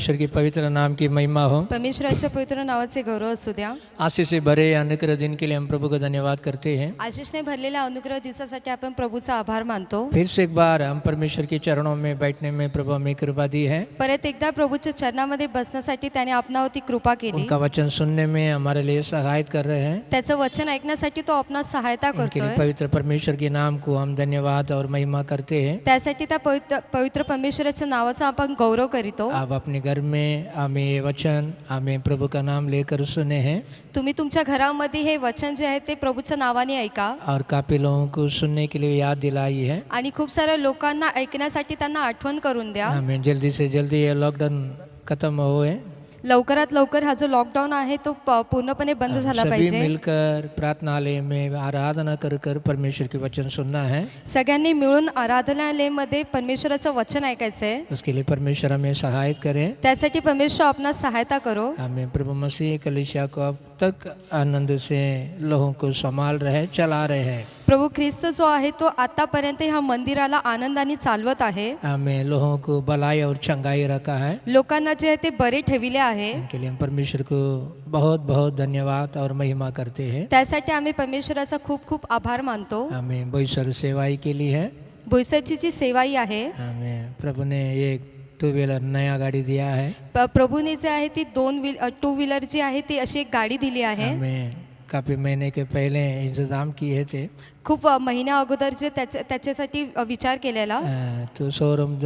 परमेश्वर की पवित्र नाम की महिमा हो। परमेश्वराच्या पवित्र नावाचे गौरव असू द्या। आशीष से भरे अनुग्रह दिन के लिए हम प्रभु का धन्यवाद करते हैं। आशिषने भरलेल्या अनुग्रह दिवसासाठी आपण प्रभूचा आभार मानतो। फिर से एक बार हम परमेश्वर के चरणों में बैठने में प्रभु हमें कृपा दी है। परत एकदा प्रभूच्या चरणामध्ये बसण्यासाठी त्याने आपणावरती कृपा केली। उनका वचन सुनने में हमारे लिए सहायता कर रहे हैं। त्याचं वचन ऐकण्यासाठी तो आपणास सहायता उनके लिए करतोय। पवित्र परमेश्वर के नाम को हम धन्यवाद और महिमा करते हैं। त्यासाठी त्या पवित्र परमेश्वराच्या नावाचा आपण गौरव करीतो। आप अपने घर में हमें ये वचन हमें प्रभु का नाम लेकर सुने हैं तुम्ही तुमच्या घरामध्ये हे वचन जे आहे ते प्रभूच्या नावाने ऐका और काफी लोगों को सुनने के लिए याद दिलाई है। आणि खूप साऱ्या लोकांना ऐकण्यासाठी त्यांना आठवण करून द्या। हमें जल्दी से जल्दी ये लॉकडाउन खत्म होए, लवकरात लवकर हा जो लॉकडाऊन आहे तो पूर्णपणे बंद झाला सभी पाहिजे। मिलकर प्रार्थनालय में आराधना कर कर परमेश्वर के वचन सुनना है। सगळ्यांनी मिळून आराधनालयामध्ये परमेश्वराचं वचन ऐकायचं आहे। उसके लिए परमेश्वर हमें सहायता करे। त्यासाठी परमेश्वर आपणास सहायता करो। हमें प्रभु मसीह कलीसिया को अब तक आनंद से लोगों को संभाल रहे चला रहे हैं। प्रभू ख्रिस्त जो आहे तो आतापर्यंत ह्या मंदिराला आनंदाने चालवत आहे। हमें लोगों को भलाई और चंगाई रखा है। लोकांना जे आहे ते बरे ठेविले आहे। इनके लिए हम परमेश्वर को बहुत बहुत धन्यवाद और महिमा करते हैं। त्यासाठी आम्ही परमेश्वराचा खूप खूप आभार मानतो। हमें बोईसर सेवाई के लिए है। बोईसरची जी सेवाई आहे हमें प्रभु ने एक 2 व्हीलर नया गाड़ी दिया है। प्रभूने जे आहे ती 2 व्हीलर जी आहे ती अशी एक गाडी दिली आहे। हमें काफ़ी महीने के पहले इंतज़ाम किए थे। खूप महिन्या अगोदर जे त्याच्यासाठी विचार केलेला तो शोरूम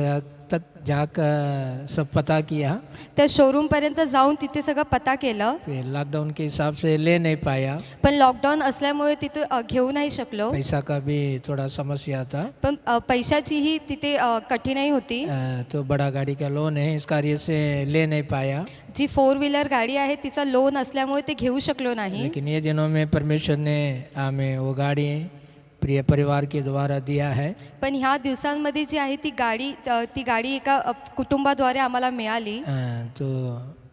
तक जाकर सब पता किया। त्या शोरूम पर्यंत जाऊन तिथे सगळं पता केलं। फिर लॉकडाउन के हिसाब से ले नहीं पाया। पण लॉकडाऊन असल्यामुळे तिथे घेऊ नाही शकलो। पैसा का भी थोड़ा समस्या था। पण पैशाचीही तिथे कठीणाई होती। तो बड़ा गाड़ी का लोन है, इस कार्य से ले नहीं पाया। जी 4 व्हीलर गाडी आहे तिचा लोन असल्यामुळे ते घेऊ शकलो नाही। लेकिन ये दिनों में परमेश्वर ने हमें वो गाड़ी प्रिय परिवार के द्वारा दिया है। पण ह्या दिवसांमध्ये जी आहे ती गाडी एका कुटुंबाद्वारे आम्हाला मिळाली। तो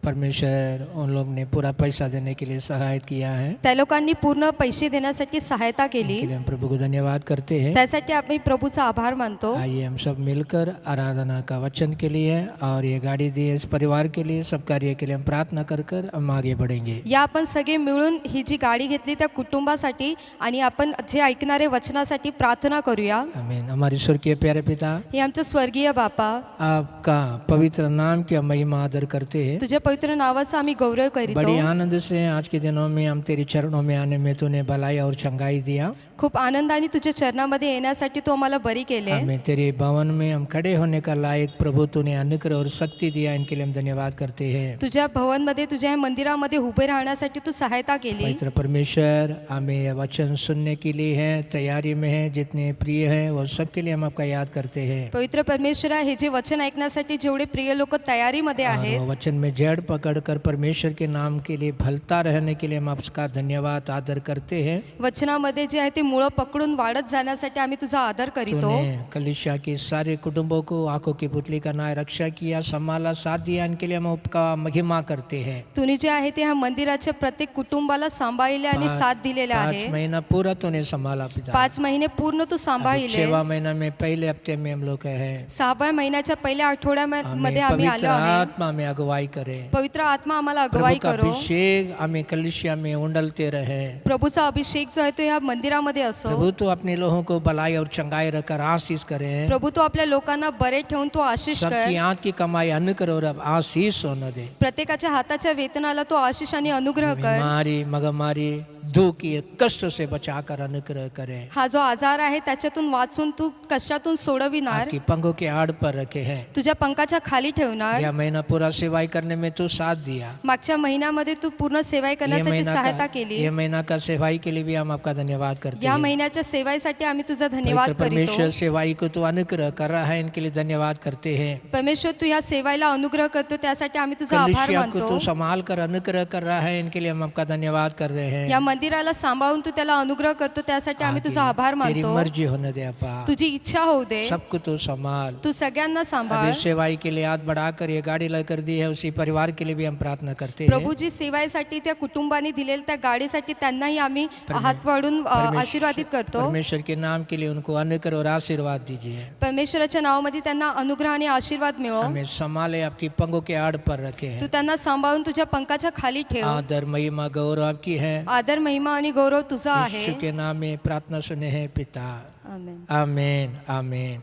परमेश्वर उन लोग ने पूरा पैसा देने के लिए सहायता किया है। त्या लोकांनी पूर्ण पैसे देण्यासाठी सहायता केली। हम प्रभु को धन्यवाद करते हैं। त्यासाठी आम्ही प्रभूचा आभार मानतो। आइए हम सब मिलकर आराधना का वचन के लिए और ये गाड़ी दी इस परिवार के लिए सब कार्य के लिए हम प्रार्थना कर कर हम आगे बढ़ेंगे। या आपण सगळे मिळून ही जी गाडी घेतली त्या कुटुंबासाठी आणि आपण जे ऐकणारे वचनासाठी प्रार्थना करूया। आमीन। हमारे स्वर्गीय प्यारे पिता, हे आमचे स्वर्गीय बापा, आपका पवित्र नाम की हम महिमा आदर करते हैं। तुझ्या पवित्र नावाचा आम्ही गौरव करीतो। बड़ी आनंद से आज के दिनों में हम तेरे चरणों में आने में तूने भलाई और चंगाई दिया। खूप आनंदाने तुझ्या चरणामध्ये येण्यासाठी तू आम्हाला बरी केले। हमें तेरे भवन में हम खड़े होने का लायक प्रभु तूने अनुग्रह और शक्ति दिया, इनके लिए हम धन्यवाद करते हैं। तुझ्या भवनमध्ये तुझ्या मंदिरामध्ये उभे राहण्यासाठी तू सहायता केली। पवित्र परमेश्वर, हमें वचन सुनने के लिए है, तैयारी में है, जितने प्रिय हैं वो सब के लिए हम आपका याद करते हैं। पवित्र परमेश्वरा, हे जे वचन ऐकण्यासाठी जेवढे प्रिय लोक तयारीमध्ये आहेत, वो वचन में जड़ पकड़कर परमेश्वर के नाम के लिए फलता रहने के लिए हम आपका धन्यवाद आदर करते हैं। वचनामध्ये जे आहे ते मुळं पकडून वाढत जाण्यासाठी आम्ही तुझा आदर करीतो। तूने कलीसिया के सारे कुटुंबों को आंखों की पुतली का नाय रक्षा किया, संभाला, साथ दिया, इनके लिए हम आपका महिमा करते हैं। तूने जे आहे ते ह्या मंदिराच्या प्रत्येक कुटुंबाला सांभाळले आणि साथ दिलेले आहे। 5 महीना पूरा तूने संभाला पिता। 5 महिने पूर्ण तू सांभाळले। 6वां महीना में पहले हफ्ते में हम लोग हैं। 6व्या महिन्याच्या पहिल्या आठवड्यामध्ये आम्ही पवित्र आलो आहे। आत्मा में अगुवाई करे। पवित्र आत्मा आम्हाला अगुवाई प्रभु का करो। अभिषेक हमें कलीसिया में उंडलते रहे। प्रभूचा अभिषेक जो आहे तो ह्या मंदिरामध्ये असो। प्रभु तो अपने लोगों को भलाई और चंगाई रखकर आशीष करे। प्रभु तो आपल्या लोकांना बरे ठेवून तो आशीष कर। सबकी हाथ की कमाई अनुग्रह और आशीष होने दे। प्रत्येकाच्या हाताच्या वेतनाला तो आशीष आणि अनुग्रह कर। बीमारी मगमारी दुख ये कष्ट से बचाकर अनुग्रह करे। हा जो आजार आहे त्याच्यातून वाचून तू कष्टातून सोडविणार। आपकी पंखों के आड़ पर रखे हैं। तुझ्या पंखाच्या खाली ठेवणार। यह महीना पूरा सेवाई करने में तू साथ दिया। मागच्या महिन्यामध्ये तू पूर्ण सेवाई करण्यासाठी सहायता केली। ये महीना का सेवाई के लिए भी हम आपका धन्यवाद करते हैं। या महिन्याच्या सेवाईसाठी आम्ही तुझा धन्यवाद करीतो। परमेश्वर सेवाई को तू अनुग्रह कर रहा है, इनके लिए धन्यवाद करते हैं। परमेश्वर तू या सेवाईला अनुग्रह करतो, त्यासाठी आम्ही तुझा आभार कलीसिया को मानतो। तू संभाल कर अनुग्रह कर रहा है, इनके लिए हम आपका धन्यवाद कर रहे हैं। या मंदिराला सांभाळून तू त्याला अनुग्रह करतो, त्यासाठी आम्ही तुझा आभार तेरी मानतो. मर्जी होने दे अप्पा, तुझी इच्छा होऊ दे, सबको तू संभाल. तू सगळ्यांना सांभाळ. अभी सेवाई के लिए हाथ बढ़ाकर ये गाड़ी लेकर दी है, उसी परिवार के लिए भी हम प्रार्थना करते हैं. प्रभूजी सेवासाठी त्या कुटुंबाने दिलेल्या त्या गाडीसाठी त्यांनाही आम्ही हात वाढून आशीर्वादित करतो. परमेश्वर के नाम के लिए उनको अनुग्रह और आशीर्वाद दीजिए. परमेश्वराच्या नावामध्ये त्यांना अनुग्रह आणि आशीर्वाद मिळो. हमें संभाले, आपकी पंखों के आड़ पर रखे हैं. तू त्यांना सांभाळून तुझ्या पंखाच्या खाली ठेव. आदर महिमा गौरव आपकी है. आदर महिमा आणि गौरव तुझा आहे. यीशु के नाम में प्रार्थना सुने हैं पिता. आमेन. आमीन आमीन.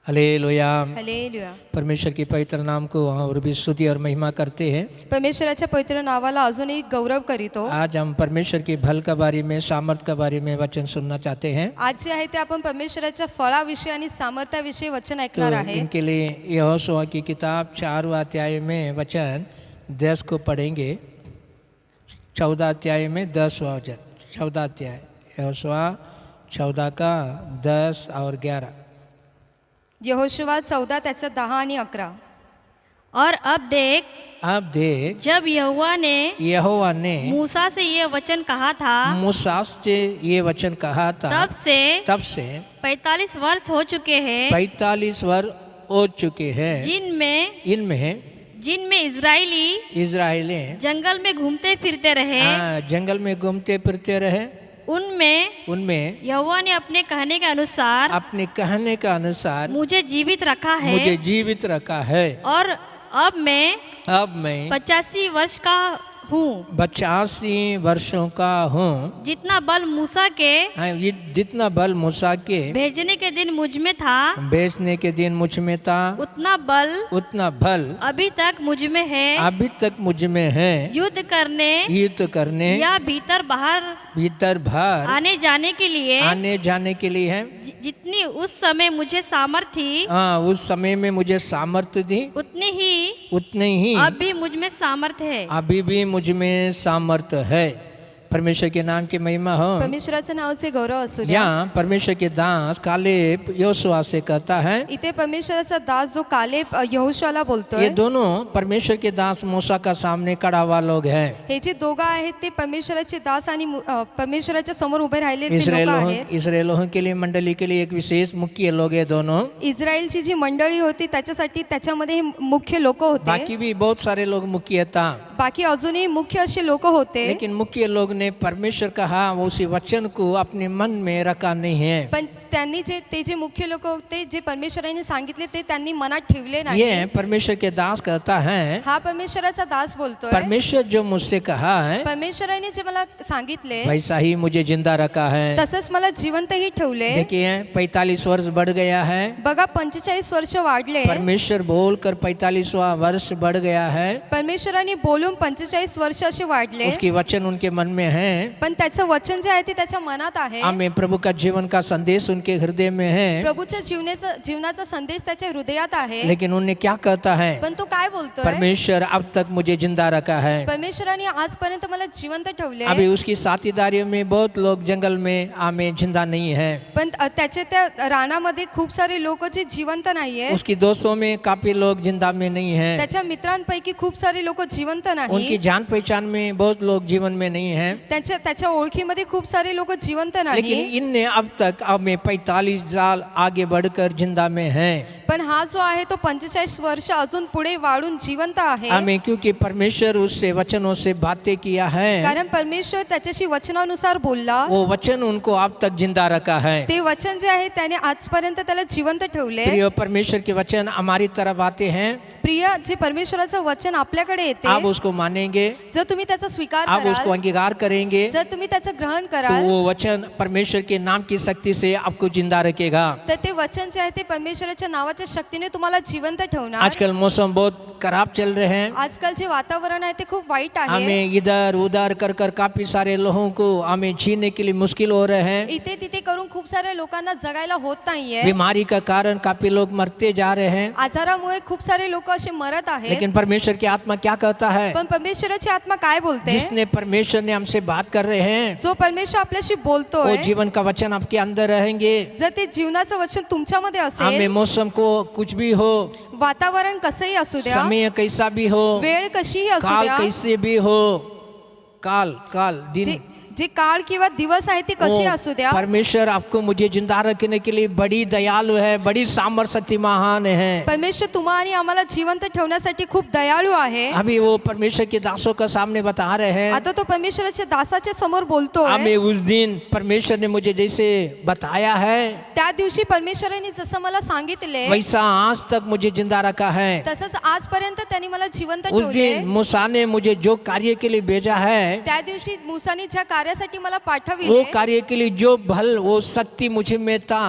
हालेलुया. हालेलुया. परमेश्वर की पवित्र नाम को और भी स्तुति और महिमा करते हैं. परमेश्वराच्या पवित्र नावाला अजूनही गौरव करीतो. आज हम परमेश्वर की भल का बारे में, सामर्थ का बारे में वचन सुनना चाहते हैं. आज जे आहे ते आपण परमेश्वराच्या फळाविषयी आणि सामर्थ्याविषयी वचन तो ऐकणार आहे. इनके लिए यहोशुआ की किताब 4वां अध्याय में वचन 10 को पढ़ेंगे. 14 अध्याय में 10वां वचन. 14 अध्याय यहोशुआ 14 का 10 और 11. यहोशुआ 14 त्याचं 10 आणि 11. और अब देख जब यहोवा ने मूसा से ये वचन कहा था, मूसा से ये वचन कहा था, तब से 45 वर्ष हो चुके हैं, 45 वर्ष हो चुके हैं, जिनमें इजराइली जंगल में घूमते फिरते रहे. जंगल में घूमते फिरते रहे. उनमें यहोवा ने अपने कहने के अनुसार मुझे जीवित रखा है. और अब मैं 85 वर्ष का हूँ. 85 वर्षों का हूँ. जितना बल मूसा के भेजने के दिन मुझ में था, उतना बल अभी तक मुझ में है. युद्ध करने या भीतर बाहर आने जाने के लिए है. जितनी उस समय मुझे सामर्थ्य थी, उस समय में मुझे सामर्थ्य थी, उतनी ही अभी अभी भी मुझ में सामर्थ्य है. परमेश्वर के नाम की महिमा हो. परमेश्वराच्या नावाचे गौरव असू द्या. यहाँ परमेश्वर के दास कालेब यहोशुआ से कहता है. इथे परमेश्वराचा दास जो कालेब यहोशुआला बोलतोय. ये दोनों परमेश्वर के दास मूसा का सामने खड़ा हुआ लोग हैं. हे जे दोघं आहेत ते परमेश्वराचे दास आणि परमेश्वराच्या समोर उभे राहिले ते लोक आहेत. इस्राएलियों के लिए, मंडली के लिए एक विशेष मुख्य लोग है दोनों. इस्रायलची जी मंडळी होती त्याच्यासाठी त्याच्यामध्ये मुख्य लोक होते. बाकी भी बहुत सारे लोग मुख्य था. बाकी अजूनही मुख्य असे लोक होते. लेकिन मुख्य लोग ने परमेश्वर कहा उसी वचन को अपने मन में रखा नहीं है. पण त्यांनी जे मुख्य लोक होते, जे परमेश्वराने सांगितले ते त्यांनी मनात ठेवले नाही. ये परमेश्वर के दास कहता है. हा परमेश्वराचा दास बोलतोय. परमेश्वर जो मुझसे कहा है, परमेश्वराने जे मला सांगितले वैसा ही मुझे जिंदा रखा है. तसंच मला जिवंतही ठेवले. देखिए 45 वर्ष बढ़ गया है. बघा 45 वर्ष वाढले. परमेश्वर बोलकर 45वां वर्ष बढ़ गया है. परमेश्वराने बोलून 45 वर्ष असे वाढले. उसकी वचन उनके मन में है. पण त्याचं वचन जे आहे ते त्याच्या मनात आहे. हमें प्रभु का जीवन का संदेश उनके हृदय में है. प्रभूच्या जीवनाचा संदेश त्याच्या हृदयात आहे. लेकिन उन्हें क्या कहता है? पण तो काय बोलतोय? परमेश्वर अब तक मुझे जिंदा रखा है. परमेश्वराने आजपर्यंत मला जिवंत ठेवले. अभी उसकी साथीदारियों में बहुत लोग जंगल में आमें जिंदा नहीं है. पण त्याच्या त्या रानामध्ये खूप सारे लोक जे जिवंत नाहीये. उसकी दोस्तों में काफी लोग जिंदा में नहीं है. त्याच्या मित्रांपैकी खूप सारे लोक जिवंत नाही. उनकी जान पहचान में बहुत लोग जीवन में नहीं है. त्याच्या ओळखीमध्ये खूप सारे लोक जिवंत नाही. लेकिन इनने अब तक हमें 45 साल आगे बढ़कर जिंदा में है. पण हा जो आहे तो 45 वर्ष अजून पुढे वाढून जिवंत आहे. हमें क्योंकि परमेश्वर उससे वचनों से बातें किया है. कारण परमेश्वर त्याच्याशी वचनानुसार बोलला. वो वचन उनको अब तक जिंदा रखा है. ते वचन जे आहे त्याने आजपर्यंत त्याला जिवंत ठेवले. प्रिय परमेश्वर के वचन हमारी तरफ आते हैं. प्रिय जे परमेश्वराचं वचन आपल्याकडे येते, आप उसको मानेंगे, जर तुम्ही त्याचा स्वीकार आप उसको कराल, अंगीकार करेंगे, जर तुम्ही त्याचं ग्रहण तो कराल, वो वचन परमेश्वर के नाम की शक्ति से आपको जिंदा रखेगा. तर ते वचन जे आहे ते परमेश्वराच्या नावाच्या शक्तीने तुम्हाला जिवंत ठेवणार. आजकल मौसम बहुत खराब चल रहे हैं. आजकाल जे वातावरण आहे ते खूप वाईट आहे. हमें इधर उधर कर कर काफी सारे लोगों को हमें जीने के लिए मुश्किल हो रहे हैं. इथे तिथे करून खूप साऱ्या लोकांना जगायला होत नाहीये. बीमारी का कारण काफी लोग मरते जा रहे हैं. आजारामुळे खूप सारे लोक असे मरत आहेत. लेकिन परमेश्वर की आत्मा क्या कहता है? पण परमेश्वराची आत्मा काय बोलते? जिसने परमेश्वर ने हमसे बात कर रहे हैं, जो परमेश्वर आपल्याशी वो बोलतोय, जीवन का वचन आपके अंदर रहेंगे. जर ते जीवनाचं वचन तुमच्यामध्ये हमें असेल, मौसम को कुछ भी हो, वातावरण कसंही असू द्या, समय कैसा भी हो, वेळ कशीही असू काल द्या, कैसे भी हो, काल दिन जे काळ किंवा दिवस आहे ते कशी असू द्या, परमेश्वर आपको मुझे जिंदा रखने के लिए बड़ी दयालु है, बड़ी सामर्थ्य महान है। परमेश्वर तुम्हा आणि आम्हाला जिवंत ठेवण्यासाठी खूप दयाळू आहे। अभी वो परमेश्वर के दासों का सामने बता रहे हैं, आता तो परमेश्वराच्या दासाच्या समोर बोलतोय। हमें उस दिन परमेश्वर ने मुझे जैसे बताया है, त्या दिवशी परमेश्वराने जसं मला सांगितले वैसा आज तक मुझे जिंदा रखा है। तसंच आजपर्यंत त्यांनी मला जिवंत उस ठेवले। दिन मूसा ने मुझे जो कार्य के लिए भेजा है, त्या दिवशी मूसाने ज्या कार्यासाठी मला वो पाठविले, कार्य के लिए जो बल वो शक्ती मुझे में था,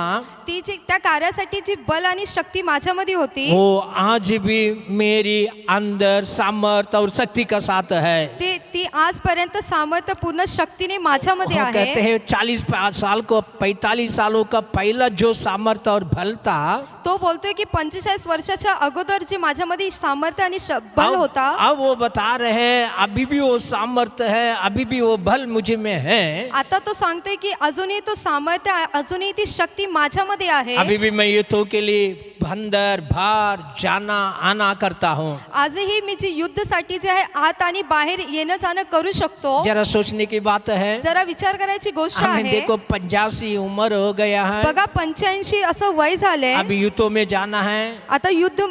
ती जी त्या कार्यासाठी जी बल आणि शक्ती माझ्यामध्ये होती, वो आज भी मेरी अंदर सामर्थ और शक्ति का साथ है। ती आजपर्यंत सामर्थ्य पूर्ण शक्तीने माझ्यामध्ये वो आहे। कहते हैं 40 साल को 45 सालों का पहला जो सामर्थ्य और बल था, तो बोलतोय की 45 वर्षाच्या अगोदर जे माझ्यामध्ये सामर्थ्य आणि बल होता, अब वो बता रहे हैं अभी भी वो सामर्थ्य है, अभी भी वो बल मुझे में है। आता तो सांगतोय की अजूनही तो सामर्थ्य, अजूनही ती शक्ती माझ्यामध्ये आहे। अभी भी मैं युद्धों के लिए अंदर बाहर जाना आना करता हूँ। आजही मी जी युद्धसाठी जे आहे आत आणि बाहेर येणं जाणं करू शकतो। जरा सोचने की बात है, जरा विचार करायची गोष्ट हमें आहे। देखो 85 उम्र हो गया है, बघा 85 असं वय झालंय, अभी युद्धों में जाना है, आता युद्ध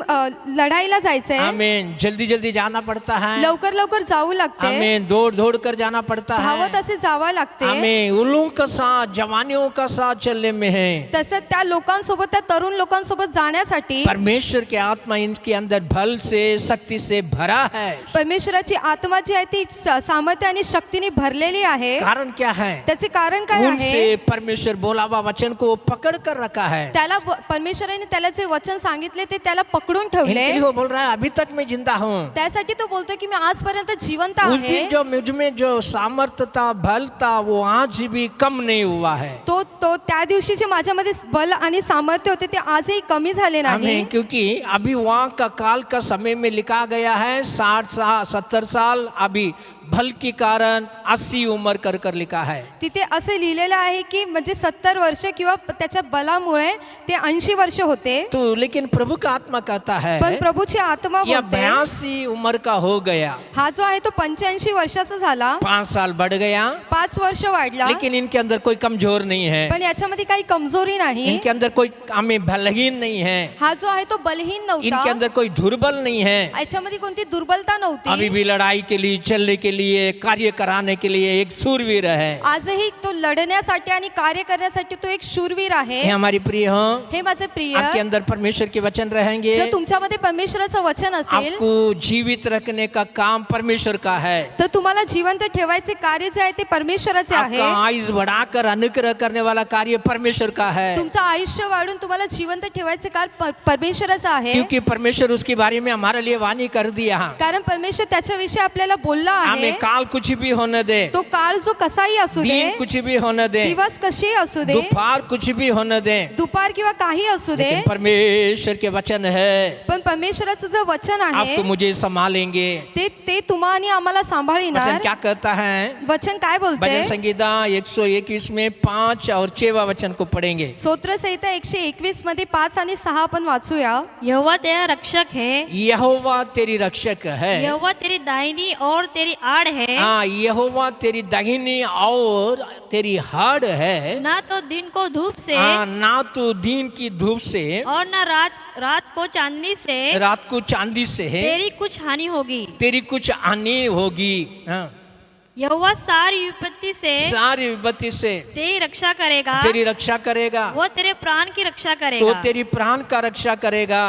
लढाईला जायचंय, हमें जल्दी जल्दी जाना पड़ता है, लवकर लवकर जाऊ लागते, हमें दौड़ दौड़ कर जाना पड़ता है, धावत असे जावं लागते। हमें उलों का साथ जवानियों का साथ चलने में है। तसं त्या लोकांसोबत, त्या तरुण लोकांसोबत जाण्यासाठी परमेश्वर के आत्मा इनके अंदर बल से शक्ति से भरा है। परमेश्वराची आत्मा जी आहे ती सामर्थ्य आणि शक्तीने भरलेली आहे। कारण क्या है? त्याचे कारण काय आहे? उनसे परमेश्वर बोला हुआ वचन को पकड़ कर रखा है। त्याला परमेश्वराने त्याला जे वचन सांगितले ते त्याला पकडून ठेवले। इनके लिए वो बोल रहा है अभी तक मैं जिंदा हूँ। त्यासाठी तो बोलतो की मी आजपर्यंत जिवंत उस आहे। दिन जो मुझ में जो सामर्थ्य था, बल था, वो आज भी कम नहीं हुआ है। तो त्या दिवशी जे माझ्यामध्ये बल आणि सामर्थ्य होते ते आजही कमी झाले नाही। क्योंकि अभी वहाँ का काल का समय में लिखा गया है 60-70 साल, अभी बल के कारण 80 उम्र कर कर लिखा है। तिथे असे लिहिलेलं आहे की म्हणजे 70 वर्ष किंवा त्याच्या बलामुळे ते 80 वर्ष होते। तो लेकिन प्रभु का आत्मा कहता है पण प्रभूची आत्मा या बोलते 82 उम्र का हो गया, हा जो आहे तो 85 वर्षाचा झाला, 5 साल बढ़ गया, 5 वर्ष वाढला, लेकिन इनके अंदर कोई कमजोर नहीं है, पण याच्यामध्ये काही कमजोरी नाही। इनके अंदर कोई हमें बलहीन नहीं है, हा जो आहे तो बलहीन नव्हता, इनके अंदर कोई दुर्बल नहीं है। याच्यामध्ये कोणती दुर्बलता नव्हती। अभी भी लड़ाई के लिए, चलने के लिए, कार्य कराने के लिए एक शूरवीर है। आजही तो लढण्यासाठी आणि कार्य करण्यासाठी तो एक शूरवीर आहे। हे हमारी प्रिय हो, हे माझे प्रिय, आपके अंदर परमेश्वर के वचन रहेंगे, जर तुमच्यामध्ये परमेश्वराचं वचन असेल, आपको जीवित रखने का काम परमेश्वर का है, तर तुम्हाला जिवंत ठेवायचे कार्य जे आहे ते परमेश्वराचे आहे। आपका आयुष बढ़ाकर अनुग्रह करने वाला कार्य परमेश्वर का है, तुमचं आयुष्य वाढून तुम्हाला जिवंत ठेवायचे कार्य परमेश्वराचं आहे। क्योंकि परमेश्वर उसके बारे में हमारे लिए वाणी कर दिया। कारण परमेश्वर त्याच्याविषयी आपल्याला बोलला आहे। हमें काल कुछ भी होने दे, तो काळ जो कसाही असू दे, दिन कुछ भी होने दे, दिवस कशी असू दे, दोपहर कुछ भी होने दे, दुपार किंवा काही असू दे, लेकिन परमेश्वर के वचन है, पण परमेश्वराचं जे वचन आहे आपको मुझे संभालेंगे। ते तुम्हा आणि आम्हाला वचन सांभाळणार। क्या कहता है? वचन काय बोलते? भजन संगीता 121 में 5 और 6 वचन को पढ़ेंगे। स्तोत्र संहिता 121 मध्ये 5 आणि 6 आपण वाचूया। यहोवा तेरा रक्षक है, यहोवा तेरी रक्षक है, यहोवा तेरी दाहिनी और तेरी आड़ है, हाँ यहोवा तेरी दाहिनी और तेरी हाड़ है, ना तो दिन को धूप से हाँ ना तो दिन की धूप से और ना रात को चांदनी से, रात को चांदी से तेरी कुछ हानि होगी, तेरी कुछ हानि होगी। हाँ यहोवा सारी विपत्ति से, सारी विपत्ति से तेरी रक्षा करेगा, तेरी रक्षा करेगा, वो तेरे प्राण की रक्षा तो करेगा, तेरी प्राण का रक्षा करेगा,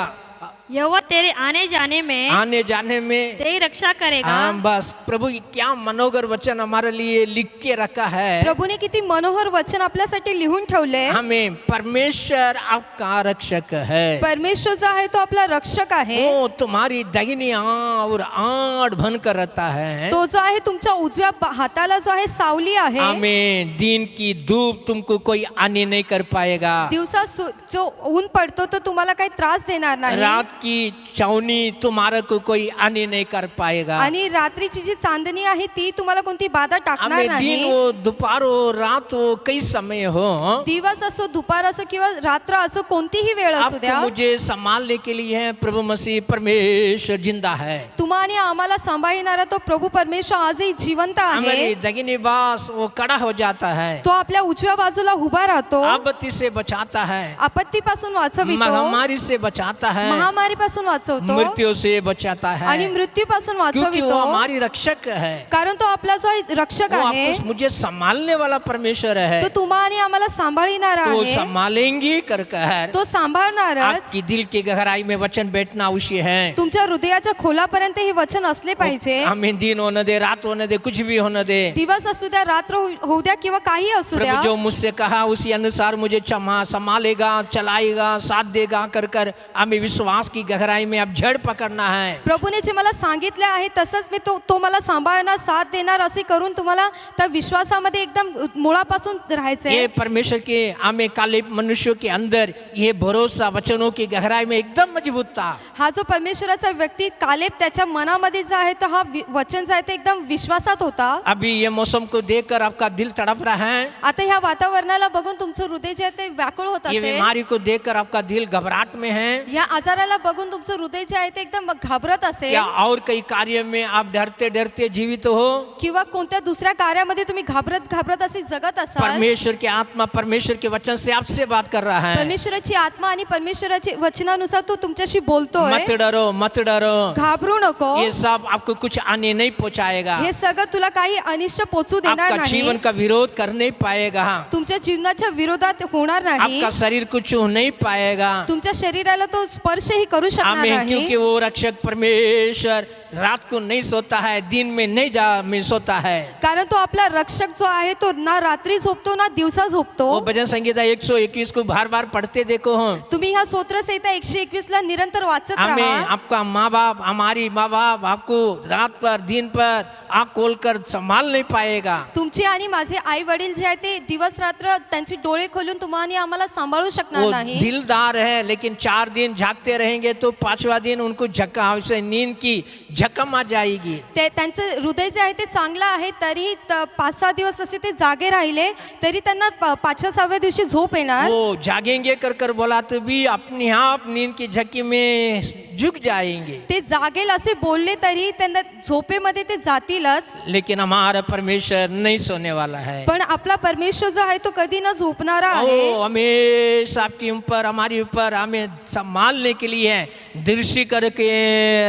यहोवा तेरे आने जाने में तेरी रक्षा करेगा। हाँ बस प्रभु क्या मनोहर वचन हमारे लिए लिख के रखा है। प्रभूने किती मनोहर वचन आपल्यासाठी लिहून ठेवले। हमें परमेश्वर आपका रक्षक है, परमेश्वर जो आहे तो आपला रक्षक आहे। वो तुम्हारी दाहिनी और आड़ बन कर रहता है, तो जो आहे तुमच्या उजव्या हाताला जो आहे सावली आहे। हमें दिन की धूप तुमको कोई हानि नहीं कर पाएगा, दिवसा जो ऊन पडतो तो तुम्हाला काही त्रास देणार नाही। रात रात की चौनी तुम्हारे को कोई आने नहीं कर पाएगा। आणि रात्रीची जी चांदणी आहे ती तुम्हाला कोणती बाधा टाकणार हमें दिन नाही। हो दोपहर हो रात हो कई समय हो, दिवस असो दुपार असो किंवा रात्र असो कोणतीही वेळ असू आपको द्या, मुझे संभालने के लिए है प्रभु मसीह परमेश्वर जिंदा है। तुम्हा आणि आम्हाला सांभाळणारा तो प्रभु परमेश्वर आजही जिवंत आहे। हमारी दगिनी बास वो कड़ा हो जाता है, तो आपल्या उजव्या बाजूला उभा राहतो, आपत्ति से बचाता है, आपत्तीपासून वाचवितो, महामारी से बचाता है, महामारीपासून वाचवतो, मृत्यु से बचाता आणि है, मृत्यूपासून क्योंकि वो वाचवितो, हमारी रक्षक है। कारण तो आपला जो रक्षक वो आहे आपको मुझे संभालने वाला परमेश्वर है, तो तुम्हा आणि आम्हाला सांभाळणारा तो आहे, संभालेंगी कर कर तो सांभाळणारच। आपकी दिल की गहराई में वचन बैठना आवश्यक है। तुमच्या हृदयाच्या खोलापर्यंत हे वचन असले पाहिजे। हमें दिन होने दे, रात होने दे, कुछ भी होने दे, दिवस असू द्या, रात्र होऊ द्या किंवा काही असू द्या, प्रभु जो मुझसे कहा उसी अनुसार मुझे संभालेगा, चलाएगा, साथ देगा कर कर हमें विश्वास की गहराई में अब जड़ पकड़ना है। प्रभूने जे मला सांगितले आहे तसंच मी तो मला सांभाळणार, साथ देणार असे करून तुम्हाला त्या विश्वासामध्ये एकदम मुळापासून राहायचंय। ये परमेश्वर के हमें काले मनुष्यों के अंदर ये भरोसा वचनों की गहराई में एकदम मजबूत था। हा जो परमेश्वराचा व्यक्ती कालेब त्याच्या मनामध्ये जो आहे तो हा वचन जो आहे ते एकदम विश्वासात होता। अभी ये मौसम को देखकर आपका दिल तड़प रहा है, आता ह्या वातावरणाला बघून तुमचं हृदय जे आहे ते व्याकुळ होत ये असेल, बीमारी को देखकर आपका दिल घबराहट में है, या आजाराला बघून तुमचं हृदय जे आहे ते एकदम घाबरत असेल, क्या और कई कार्य में आप डरते डरते जीवित हो, किंवा कोणत्या दुसऱ्या कार्यामध्ये तुम्ही घाबरत असे जगत असाल। परमेश्वर की आत्मा परमेश्वर के वचन से आपसे बात कर रहा है। परमेश्वराची आत्मा आणि परमेश्वराच्या वचनानुसार तो तुमच्याशी बोलतोय। मत डरो, मत डरो, घाबरू नको, ये सब आपको कुछ आने नहीं पहुंचाएगा, हे सगळं तुला काही अनिष्ट पोचू देणार आपका नाही, जीवन का विरोध कर नहीं पाएगा, तुमच्या जीवनाच्या विरोधात होणार नाही, आपका शरीर कुछ छू नहीं पाएगा। तुमच्या शरीराला तो स्पर्शही करू शकणार आमीन, नाही, क्योंकि वो रक्षक परमेश्वर रात को नहीं सोता है, दिन में नहीं में सोता है। कारण तो आपला रक्षक जो आहे तो ना रात्री झोपतो ना दिवसा झोपतो। वो भजन संगीता 121 को बार बार पढ़ते देखो हो, तुम्ही ह्या स्तोत्र संहिता 121 ला निरंतर वाचत हमें राहा। आपका माँ बाप, हमारी माँ बाप आपको रात पर दिन पर आँख खोलकर संभाल नहीं पाएगा। तुमचे आणि माझे आई वडील जे आहे ते दिवस रात्र त्यांचे डोळे खोलून तुम्हा आणि आम्हाला सांभाळू शकणार वो नाही। दिलदार है, लेकिन 4 दिन जागते रहेंगे तो 5वां दिन उनको झक्का से नींद की झक्कम आ जाएगी। ते त्यांचं हृदय जे आहे ते चांगलं आहे, तरी 5-6 दिवस असे ते जागे राहिले तरी त्यांना 5व्या-6व्या दिवशी झोप येणार। वो जागेंगे कर कर बोला तो भी अपने आप नींद की झक्की में झुक जाएंगे। ते जागेल असे बोलले तरी त्यांना झोपेमध्ये ते जातीलच। लेकिन हमारा परमेश्वर नहीं सोने वाला है। पण आपला परमेश्वर जो आहे तो कधी न झोपणारा आहे। ओ हमेशा आपके ऊपर, हमारे ऊपर हमें संभालने के लिए दृष्टि करके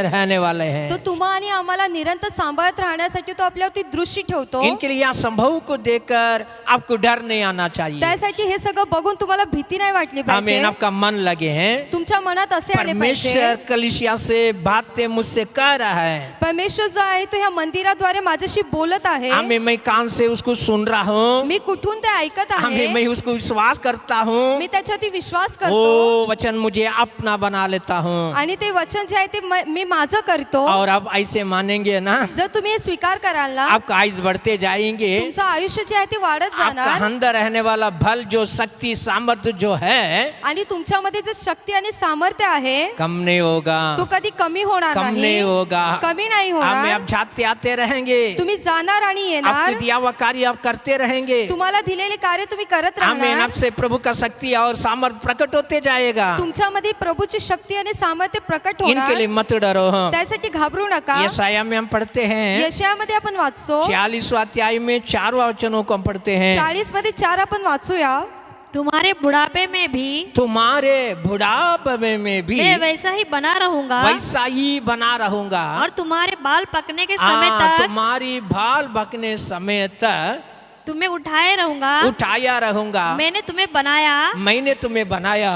रहने वाले हैं। तो तुम्हा आणि आम्हाला निरंतर सांभाळत राहण्यासाठी तो आपल्यावरती दृष्टी ठेवतो। इनके लिए संभव को देखकर आपको डर नहीं आना चाहिए। त्यासाठी हे सगळं बघून तुम्हाला भीती नाही वाटली पाहिजे। आमीन, आपका मन लगे हैं। तुमच्या मनात असे आले पाहिजे, परमेश्वर कलीसिया से बातें मुझसे कह रहा है। परमेश्वर जो आहे तो ह्या मंदिराद्वारे माझ्याशी बोलत आहे। हमें मैं कान से उसको सुन रहा हूँ, मी कुठून ते ऐकत आहे, हमें मैं उसको विश्वास करता हूँ। मी त्याच्यावरती विश्वास करतो वो वचन मुझे अपना बना लेता हूँ। आणि ते वचन जे आहे ते मी माझं करतो। और अब ऐसे मानेंगे ना, जर तुम्ही हे स्वीकार कराल ना, आपका आयुष बढ़ते जाएंगे। तुमचं आयुष्य जे आहे ते वाढत आपका जाणार अंदर रहने वाला बल जो शक्ति सामर्थ्य जो है आणि तुमच्यामध्ये जे शक्ती आणि सामर्थ्य आहे कम नहीं होगा, तो कधी कमी होणार कम नहीं होगा, कमी नाही हमें होणार। अब जाते आते रहेंगे। तुम्ही जाणार आणि येणार, आपके दिया हुआ कार्य आप करते रहेंगे। तुम्हाला दिलेले कार्य तुम्ही करत हमें राहणार। आपसे प्रभु का शक्ति और सामर्थ्य प्रकट होते जाएगा। तुमच्यामध्ये प्रभूची शक्ती आणि सामर्थ्य प्रकट इनके होणार। लिए मत डरो। त्यासाठी घाबरू नका। यशाया में हम पढ़ते हैं, यशायामध्ये आपण वाचतो 46वां अध्याय में 4वां वचनों को हम पढ़ते हैं। 40 मध्ये 4 आपण वाचूया। तुम्हारे बुढ़ापे में भी, तुम्हारे बुढ़ापे में भी मैं वैसा ही बना रहूंगा, वैसा ही बना रहूंगा, और तुम्हारे बाल पकने के समय तक तुम्हारी बाल बकने समय तक तुम्हें उठाए रहूंगा। उठाया रहूंगा। मैंने तुम्हें बनाया, मैंने तुम्हें बनाया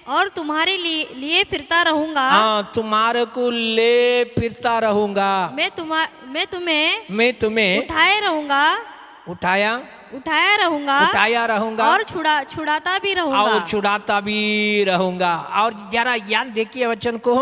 और तुम्हारे लिए फिरता रहूंगा। हाँ, तुम्हारे को ले फिरता रहूंगा। मैं तुम्हें उठाए रहूंगा, उठाया रहूंगा और छुड़ाता भी रहूंगा। और छुड़ाता भी रहूंगा। और जरा याद देखिए वचन को,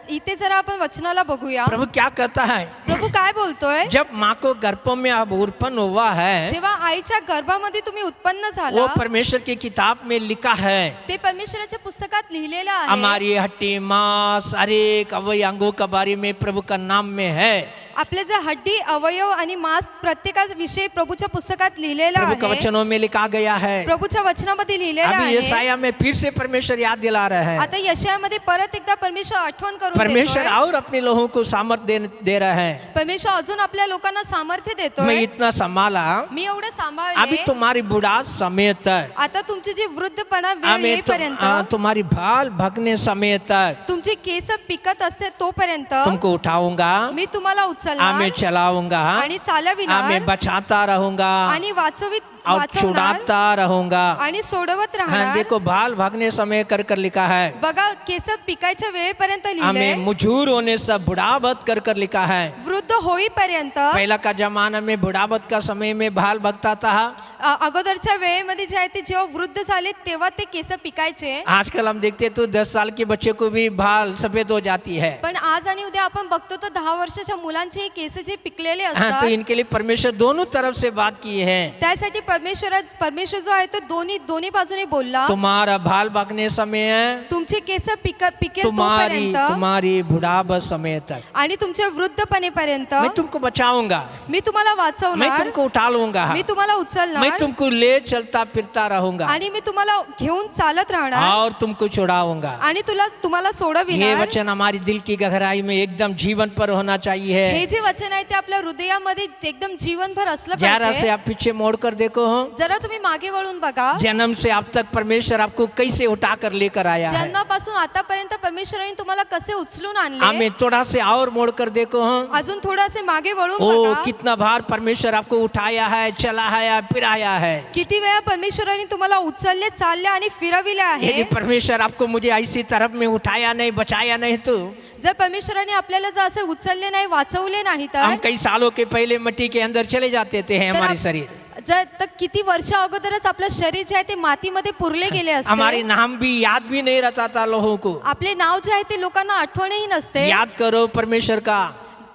इथे जरा आपण वचनाला बघूया. प्रभु क्या कहता है? प्रभू काय बोलतोय? जब माँ को गर्भों में अब उत्पन्न हुआ है, जेव्हा आईच्या गर्भामध्ये तुम्ही उत्पन्न वो झाला, परमेश्वर की किताब में लिखा है, ते परमेश्वराच्या पुस्तकात लिहिलेलं आहे. हमारी हड्डी मांस हर एक अवयव अंगों के बारे में प्रभु का नाम में है. आपल्या जे हड्डी अवयव आणि मांस प्रत्येकाचा विषय प्रभूच्या पुस्तकात लिहिलेला प्रभु के आहे. वचनों में लिखा गया है. प्रभूच्या वचनामध्ये लिहिलेलं अभी आहे. यशाया में फिर से परमेश्वर याद दिला रहा है. आता यशायामध्ये परत एकदा परमेश्वर आठवण करून परमेश्वर देतोय. और अपने लोगों को सामर्थ्य दे रहा है. परमेश्वर अजून आपल्या लोकांना सामर्थ्य मैं देतोय. इतना संभाला, मी एवढं अभी सांभाळले. तुम्हारी बुढ़ा समय तक, आता तुमची जी वृद्धपणा वेळ हमें येईपर्यंत, तुम्हारी भाल भगने समय तक तुमची केस पिकत असते तोपर्यंत तुमको उठाऊंगा, मी तुम्हाला हमें उचलणार चलाऊंगा, आणि चालविणार हमें बचाता रहूंगा आणि वाचवित और वाचवणार छुड़ाता रहूंगा. आणि सोडवत हाँ, राहणार. देखो भाल भागने समय कर कर लिखा है. बघा केस पिकायच्या वेळेपर्यंत हमें लिहिलंय. मुजूर होने से बुढ़ावत कर कर लिखा है. वृद्ध होईपर्यंत. पहला का जमाना में बुढ़ावत का समय में भाल भगता था. अगोदरच्या वेळेमध्ये जे आहे ते जेव्हा वृद्ध झाले तेव्हा ते केस पिकायचे. आजकल हम देखते तो 10 साल के बच्चे को भी भाल सफेद हो जाती है. पण आज आणि उद्या आपण बघतो तर 10 वर्षाच्या मुलांचे केस जे पिकलेले हाँ, तो असतात, इनके लिए परमेश्वर दोनों तरफ से बात की है. त्यासाठी परमेश्वर जो आहे तो दोन्ही बाजूने बोलला. तुम्हारा भाल भगने समय है, तुमचे केस पिकेल तुम्हारी तोपर्यंत तुम्हारी बुढ़ावत समय तक आणि तुमच्या वृद्धपणेपर्यंत मैं तुमको बचाऊंगा, मी तुम्हाला मैं वाचवणार, तुमको उठा लूंगा, मी तुम्हाला मैं उचलणार तुमको ले चलता फिरता रहूंगा आणि मी तुम्हाला घेऊन चालत राहणार और तुमको छुड़ाऊंगा. आणि तुम्हाला ये सोडविणार. वचन हमारी दिल की गहराई में एकदम जीवन पर होना चाहिए. हे जे वचन आहे ते आपल्या हृदयामध्ये एकदम जीवनभर असलं जरा से पाहिजे. आप पीछे मोड़ कर देखो, जरा तुम्ही मागे वळून बघा. जन्म से अब तक परमेश्वर आपको कैसे उठा कर लेकर आया है. जन्मापासून आतापर्यंत परमेश्वराने तुम्हाला कसे उचलून आणले. हमें थोड़ा से और मोड़ कर देखो, अजून थोडासे मागे वळून ओ बघा. कितना बार परमेश्वर आपको उठाया है, चलाया, फिराया है. किती वेळा परमेश्वराने तुम्हाला उचलले, चालले आणि फिरविले यदि आहे. परमेश्वर आपको मुझे ऐसी तरफ में उठाया नहीं, बचाया नहीं, तो जर परमेश्वराने आपल्याला जर असे उचलले नाही, वाचवले नाही हम तर कई सालों के पहले मिट्टी के अंदर चले जाते थे हमारे आप- शरीर. जर तर किती वर्ष अगोदरच आपलं शरीर जे आहे ते मातीमध्ये पुरले गेले हमारे असते. नाम भी याद भी नहीं रहता था लोगों को. आपले नाव जे आहे ते लोकांना आठवणही नसते. याद करो परमेश्वर का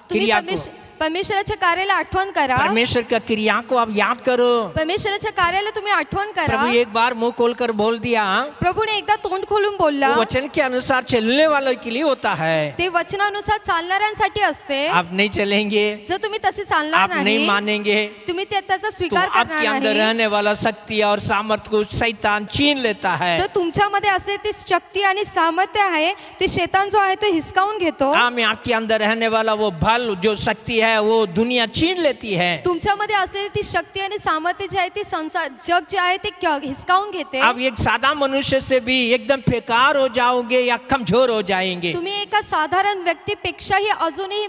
तुम्ही क्रिया को, परमेश्वराच्या कार्याला आठवण करा. परमेश्वर का क्रिया को आप याद करो. परमेश्वराच्या कार्याला तुम्ही आठवण करा. प्रभु एक बार मुंह खोलकर बोल दिया, प्रभूने एकदा तोंड खोलून बोलला. वो वचन के अनुसार चलने वालों के लिए होता है. ते वचनानुसार चालणाऱ्यांसाठी असते. आप नहीं चलेंगे, जर तुम्ही तसे चालणार आप नहीं नाही, मानेंगे, तुम्ही त्याचा तो स्वीकार आपके करणार अंदर नाही, रहने वाला शक्ति और सामर्थ्य को शैतान छीन लेता है. तर तुमच्यामध्ये असले ती शक्ती आणि सामर्थ्य आहे ते शैतान जो आहे तो हिसकावून घेतो. में आपके अंदर रहने वाला वो बल जो शक्ति है वो दुनिया छीन लेती है. तुमच्यामध्ये असलेली ती शक्ती आणि सामर्थ्य जे आहे ते संसार जग जे आहे ते हिसकावून घेते. अब एक सादा मनुष्य से भी एकदम बेकार हो जाओगे या कमजोर हो जाएंगे. तुम्ही एका साधारण व्यक्तीपेक्षाही अजूनही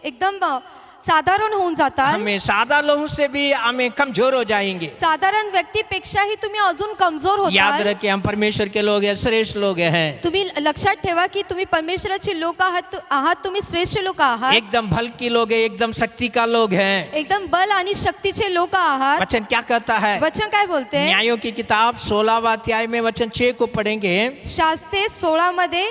एकदम साधारण होऊन जातात. हमें सादा लोगों से भी हमें कमजोर हो जाएंगे. साधारण व्यक्तीपेक्षाही तुम्ही अजून कमजोर याद होतात. रखें, हम परमेश्वर के लोग हैं, श्रेष्ठ लोग हैं. तुम्ही लक्षात ठेवा की तुम्ही परमेश्वराचे लोक आहात तुम्ही श्रेष्ठ लोक आहात. एकदम बल की लोग हैं, एकदम शक्ति का लोग हैं. एकदम बल आणि शक्तीचे लोक आहात. वचन क्या कहता है? वचन काय बोलते? न्यायों की किताब 16वां अध्याय में वचन 6 को पढ़ेंगे. शास्त्रे 16 मध्ये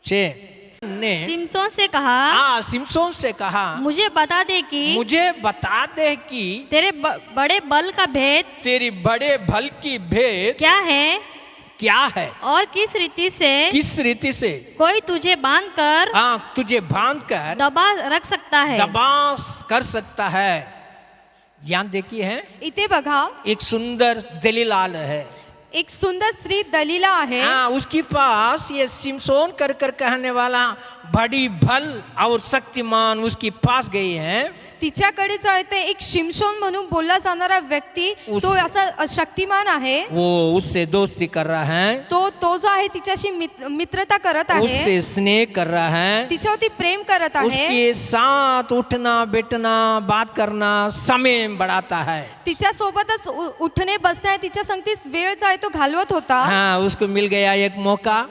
6 ने सिमसोन से कहा, सिमसोन से कहा, मुझे बता दे कि तेरे बड़े बल का भेद तेरी बड़े बल की भेद क्या है और किस रीति से कोई तुझे बांध कर दबा रख सकता है, दबा कर सकता है. यहाँ देखिए है, इथे बघा एक सुंदर दलीलाल है. एक सुंदर स्त्री दलीला आहे. उसके पास ये सिमसोन कर कर कहने वाला बड़ी भल और शक्तिमान उसके पास गई है. तिच्याकडे जो आहे ते एक शिमशोन म्हणून बोलला जाणारा व्यक्ती तो असा शक्तिमान आहे. वो उससे दोस्ती कर रहा है, तो जो आहे तिच्याशी मित्रता करत आहे, उससे स्नेह कर रहा है, तिच्यावरती प्रेम करत आहे, उसके साथ उठना बैठना बात करना समय बढ़ाता है. तिच्या सोबतच उठणे बसणे तिच्या संगती वेळ जो आहे तो घालवत होता. उसको मिल गया एक मौका.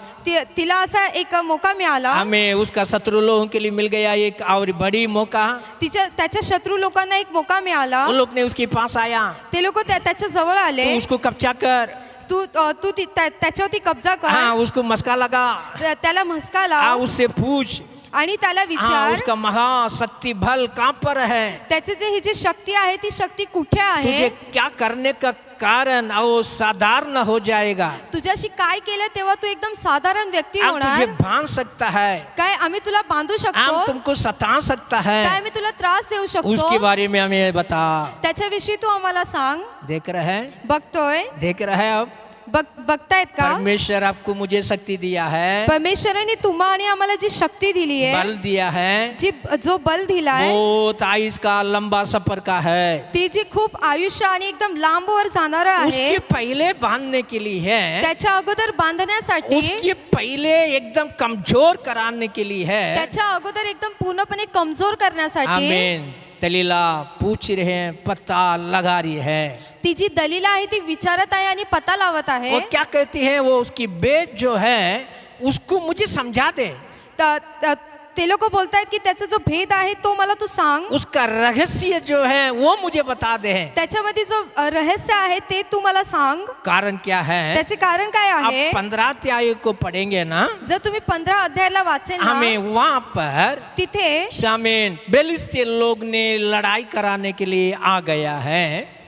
तिला असा एक मौका मिळाला. हमें उसका शत्रु लोगों के लिए मिल गया एक और बड़ी मौका. त्याच्या शत्रु लोकांना एक मौका मिळाला. उन लोग ने उसके पास आया, ते लोक त्याच्या जवळ आले. तो उसको कब्जा कर, तू त्याच्यावरती कब्जा कर. हाँ, उसको मस्का लगा, त्याला म्हस्का लाव उससे पूछ आणि त्याला विचार उसका महाशक्ति बल कहाँ पर है, त्याची ही जी शक्ती आहे ती शक्ती कुठे आहे, तुझे क्या करने का कारण और साधारण हो जाएगा. तुझ्याशी काय केलं तेव्हा तू एकदम साधारण व्यक्ती हम तुझे होणार. बांध सकता है, काय आम्ही तुला बांधू हम शकतो, तुमको सता सकता है. काय आम्ही तुला त्रास देऊ उसके शकतो, बारे में हमें बता. त्याच्याविषयी तू आम्हाला सांग. देख रहे हैं, बघतोय, देख रहे हैं. अब बघतायत का, परमेश्वर आपको मुझे शक्ती दिया है, परमेश्वराने तुम्हा आणि आम्हाला जी शक्ती दिली आहे, बल दिया है, जो बल दिलाय बहुत आयुष का लंबा सफर का है. ती जी खूप आयुष्य आणि एकदम लांबवर जाणार आहे, उसके पहले बांधने के लिए है, त्याच्या अगोदर बांधण्यासाठी, उसके पहले एकदम कमजोर कराने के लिए है. त्याच्या अगोदर एकदम पूर्णपणे कमजोर करण्यासाठी. आमीन. दलीला पूछ रहे हैं, पता लगा रही है. ती जी दलीला आहे ती विचारत आहे आणि पता लावत आहे. वो क्या कहती है, वो उसकी बेट जो है उसको मुझे समझा दे. ते लोक बोलतायत की त्याचा जो भेद आहे तो मला तू सांग, उसका रहस्य जो है वो मुझे बता दे. त्याच्यामध्ये जो रहस्य आहे ते तू मला सांग. कारण क्या है, त्याचे कारण काय आहे. आप 15 अध्याय को पढ़ेंगे ना, जर तुम्ही 15 अध्यायाला वाचेल ना, हमें वहाँ पर तिथे शामिल बेलिस्ती लोग ने लड़ाई कराने के लिए आ गया है.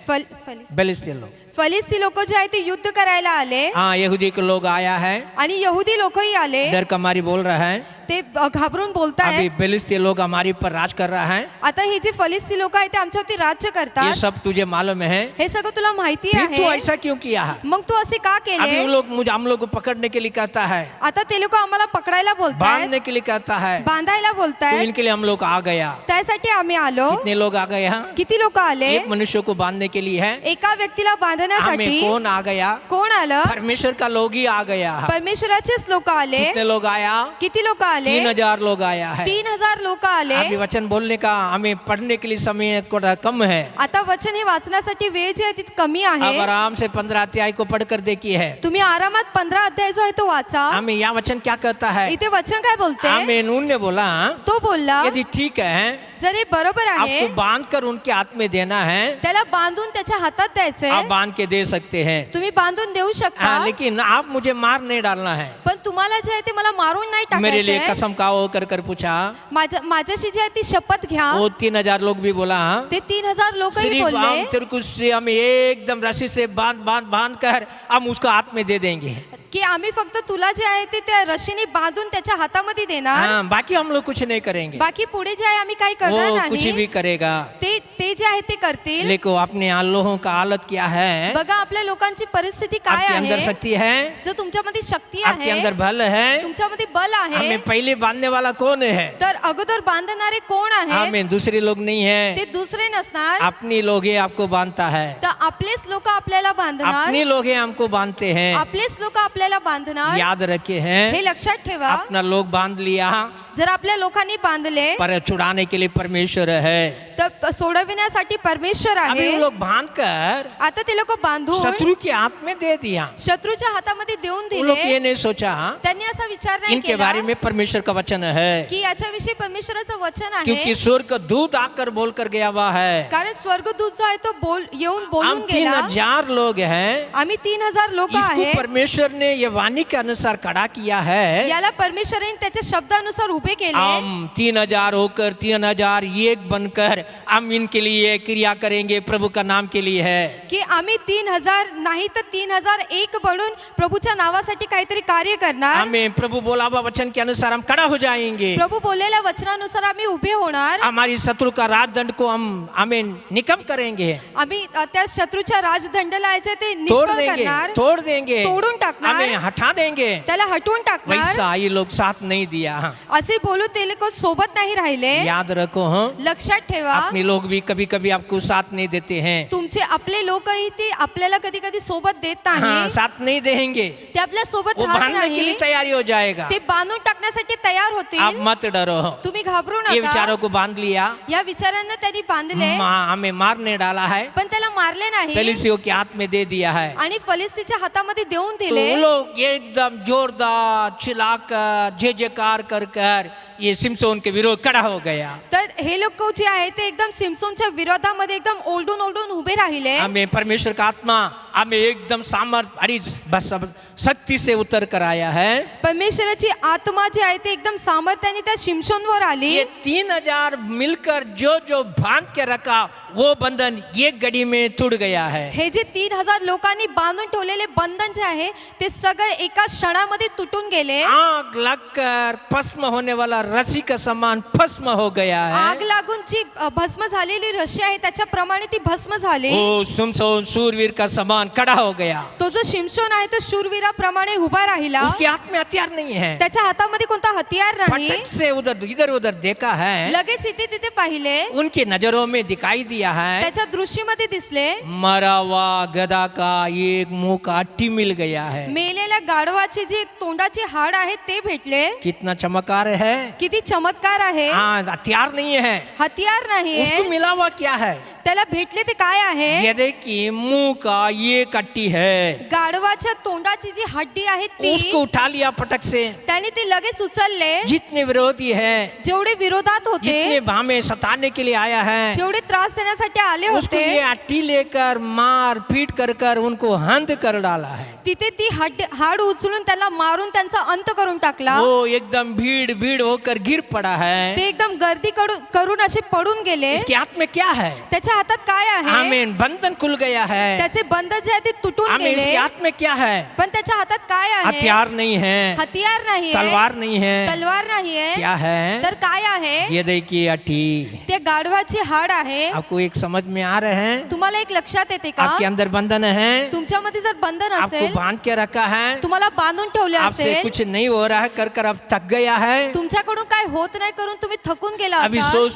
बेलिस्ती लोग, फलिस्ती लोक जे आहे ते युद्ध करायला आले. हाँ, यहूदी के लोग आया है, आणि यहुदी लोकही आले. डर कमारी बोल रहा है, ते घाबरून बोलतायत. अभी बेलिस्ती लोग हमारे ऊपर राज कर रहा है. आता हे जे फलिस्ती लोक आहेत ते आमच्यावरती राज्य ये करतात. सब तुझे मालूम है. हे सगळं तुला माहिती फिर तू आहे, ऐसा क्यों किया है? मग तू असे का अभी केले. वो लोग मुझे हम लोग को पकड़ने के लिए कहता है, आता ते लोक आम्हाला पकडायला बोलतायत, बांधने के लिए कहता है, बांधायला तो बोलतायत. इनके लिए हम लोग आ गया. त्यासाठी आम्ही आलो. कितने लोग आ गए यहाँ? किती लोक आले. एक मनुष्य को बांधने के लिए है. एका व्यक्तीला हमें बांधण्यासाठी कौन आ गया? कोण आलं. परमेश्वर का लोग ही आ गया. परमेश्वराचेच लोक आले. कितने लोग आया? किती लोक आले. 3000 लोग आया है. 3000 लोक आले. अभी वचन बोलने का हमें पढ़ने के लिए समय थोड़ा कम है. आता वचन हे वाचण्यासाठी वेळ जी आहे ती कमी आहे. अब आराम से 15 अध्याय को पढ़कर देखिए है. तुम्ही आरामात 15 अध्याय जो आहे तो वाचा. हमें यह वचन क्या कहता है? इथे वचन काय बोलते. हमें उन्होंने बोला, तो बोलला, यदि ठीक है जर हे बरोबर आहे, आपको बांध कर उनके हाथ में देना है, त्याला बांधून त्याच्या हातात द्यायचे. आप बांध के दे सकते हैं. तुम्ही बांधून देऊ शकता. हाँ, लेकिन आप मुझे मार नहीं डालना है. पण तुम्हाला जे आहे ते मला मारून नाही मेरे लिए टाकायचे. कसम खाओ कर कर पूछा. माझ्याशी जे आहे ती शपथ घ्या. वो 3000 लोग भी बोला, ते 3000 लोकही सिर्फ बोलले हम तेरे को से हमें एकदम रस्सी से बांध बांध बांध कर हम उसको हाथ में दे देंगे. की आम्ही फक्त तुला जे आहे ते त्या रशीने बांधून त्याच्या हातामध्ये देणार. हाँ, बाकी हम लोग कुछ नहीं करेंगे. बाकी पुढे जे आहे आम्ही काही करणार वो कुछ नाही. भी करेगा. ते जे आहे ते करतील. लेकिन अपने लोगों का हालत क्या है? बघा आपल्या लोकांची परिस्थिती काय आपके अंदर आहे. शक्ति है, जर तुमच्यामध्ये शक्ती आपके आहे, अंदर बल है, तुमच्यामध्ये बल आहे, हमें पहले बांधने वाला कौन है? तर अगोदर बांधणारे कोण आहेत. हमें दूसरे लोग नहीं है, ते दुसरे नसणार. अपनी लोग ही आपको बांधता है. तर आपलेच लोक आपल्याला बांधणार. अपने लोग ही हमको बांधते हैं. आपलेच लोक आपल्याला बांधणार. याद रखे हैं, हे लक्षात ठेवा. अपना लोग बांध लिया, जर आपल्या लोकांनी बांधले पर छुड़ाने के लिए परमेश्वर है. तर सोडविण्यासाठी परमेश्वर अभी आहे. वो लोग बांध कर आता ते लोक बांधून शत्रु के हाथ में दे दिया. शत्रूच्या हातामध्ये देऊन वो लोग दिले. ये नहीं सोचा त्यांनी असा विचार नाही इनके बारे केला में परमेश्वर का वचन है, की याच्याविषयी परमेश्वराचं वचन क्योंकि आहे. स्वर्ग दूत आकर बोल कर गया हुआ है. कारण स्वर्गदूत जो आहे तो येऊन हम बोलून गेला. 3000 लोग हैं. आम्ही 3000 लोक इसको आहे. परमेश्वर ने ये वाणी के अनुसार खड़ा किया है. याला परमेश्वराने त्याच्या शब्दानुसार उभे केले. हम 3000 होकर 3000 एक बनकर हम इनके लिए क्रिया करेंगे, प्रभु का नाम के लिए है. की आम्ही 3000 नाही तर 3001 बनून प्रभूच्या नावासाठी काहीतरी कार्य करणार. हमें प्रभु बोला हुआ वचन के अनुसार हम खड़ा हो जाएंगे. प्रभू बोललेल्या वचनानुसार आम्ही उभे होणार. हमारी शत्रु का राजदंड को हम हमें निकम करेंगे, आम्ही त्या शत्रूच्या राजदंडाला आहे ते तोड़ निष्फळ देंगे, करणार. तोड़ देंगे, तोडून टाकणार. हमें हटा देंगे. त्याला हटवून टाकणार. वैसा ये लोग साथ नहीं दिया. असे बोलू ते लोक सोबत नाही राहिले. याद रखो, हाँ, लक्षात ठेवा. अपने लोग भी कभी कभी आपको साथ नहीं देते हैं. तुमचे आपले लोकही ते आपल्याला कधी कधी सोबत देत हाँ, नाही. साथ नहीं देंगे. ते आपल्या सोबत वो राहत बांधने के लिए नाही. तैयारी हो जाएगा. ते बांधून टाकण्यासाठी तयार आप होतील. मत डरो. तुम्ही घाबरू ये नका. विचारों को बांध लिया, या विचारांना त्यांनी बांधले हमें मारने डाला है, पण त्याला मारले नाही फलिस्तियों के हाथ में दे दिया है. आणि फलिस्तीच्या हातामध्ये देऊन तो दिले. वो लोग एकदम जोरदार चिल्लाकर जय जयकार कर कर ये सिमसोन के विरोध खड़ा हो गया. तर हे लोक जे आहे ते एकदम सिमसोनच्या विरोधामध्ये एकदम ओरडून ओरडून उभे राहिले. हमें परमेश्वर का आत्मा हमें एकदम सामर्थ आणि बस शक्ती से उतर कर आया है। परमेश्वराची आत्मा जी आहे ती एकदम सामर्थ्याने त्या शिमशोनवर आली। ये 3000 मिलकर जो जो बांध के रखा वो बंधन एक घड़ी में टूट गया है। हे जे 3000 लोकांनी बांधून ठेवलेले बंधन जे आहे ते सगळे एका क्षणामध्ये तुटून गेले। आग लगकर भस्म होने वाला रस्सी का समान भस्म हो गया है। आग लागून जी भस्म झालेली रस्सी आहे त्याच्याप्रमाणे ती भस्म झाली। वो शिमशोन शूरवीर का समान खड़ा हो गया। तो जो शिमशोन आहे तो शूरवीराप्रमाणे उभा राहिला। उसके हाथ में हथियार नहीं है, त्याच्या हातामध्ये कोणता हथियार नाही। फटक से इधर उधर देखा है, लगेच इथे तिथे पाहिले, उनकी नजरों में दिखाई दिया है त्याच्या दृष्टीमध्ये दिसले मरा हुआ गधा का एक मुंह का अट्टी मिल गया है। मेलेल्या गाढवाची जी तोंडाची हाड आहे ते भेटले। कितना चमत्कार है, किती चमत्कार आहे। हाँ हथियार नहीं है, हथियार नाही उसको आहे, मिला हुआ क्या है? त्याला भेटले ते काय आहे? ये देखिए मुंह का ये कट्टी है, गाढवाच्या तोंडाची जी हड्डी आहे ती उसको उठा लिया पटक से। त्याने ती लगेच उचलले। जितने विरोधी है, जेवढे विरोधात होते, जितने भामे सताने के लिए आया है, जेवढे त्रास देण्यासाठी आले उसको होते, ये अट्टी लेकर मार पीट कर उनको हंद कर डाला है। तिथे ती हाड उचलून त्याला मारून त्यांचा अंत करून टाकला। वो एकदम भीड़ होकर गिर पड़ा है। ते एकदम गर्दी करून असे पडून गेले। इसके हाथ में क्या है? त्याच्या हातात काय आहे? आमीन, बंधन खुल गया है। त्याचे बंध जे आहे ते तुटून आमीन, गेले। इसके हाथ में क्या है? पण त्याच्या हातात काय आहे? हथियार नहीं है, हथियार नाही आहे, तलवार नहीं है, तलवार नाही आहे, क्या है? तर काय आहे? ये देखिए अट्टी। ते गाढवाची हाड आहे। आपको एक समझ में आ रहे हैं? तुम्हाला एक लक्षात येते का? आपके अंदर बंधन है, तुमच्यामध्ये जर बंधन आपको असेल, बांध के रखा है, तुम्हाला बांधून ठेवले आपसे असेल, कुछ नहीं हो रहा है, कर अब थक गया है, तुमच्याकडून काय होत नाही करून तुम्ही थकून गेला अभी असाल,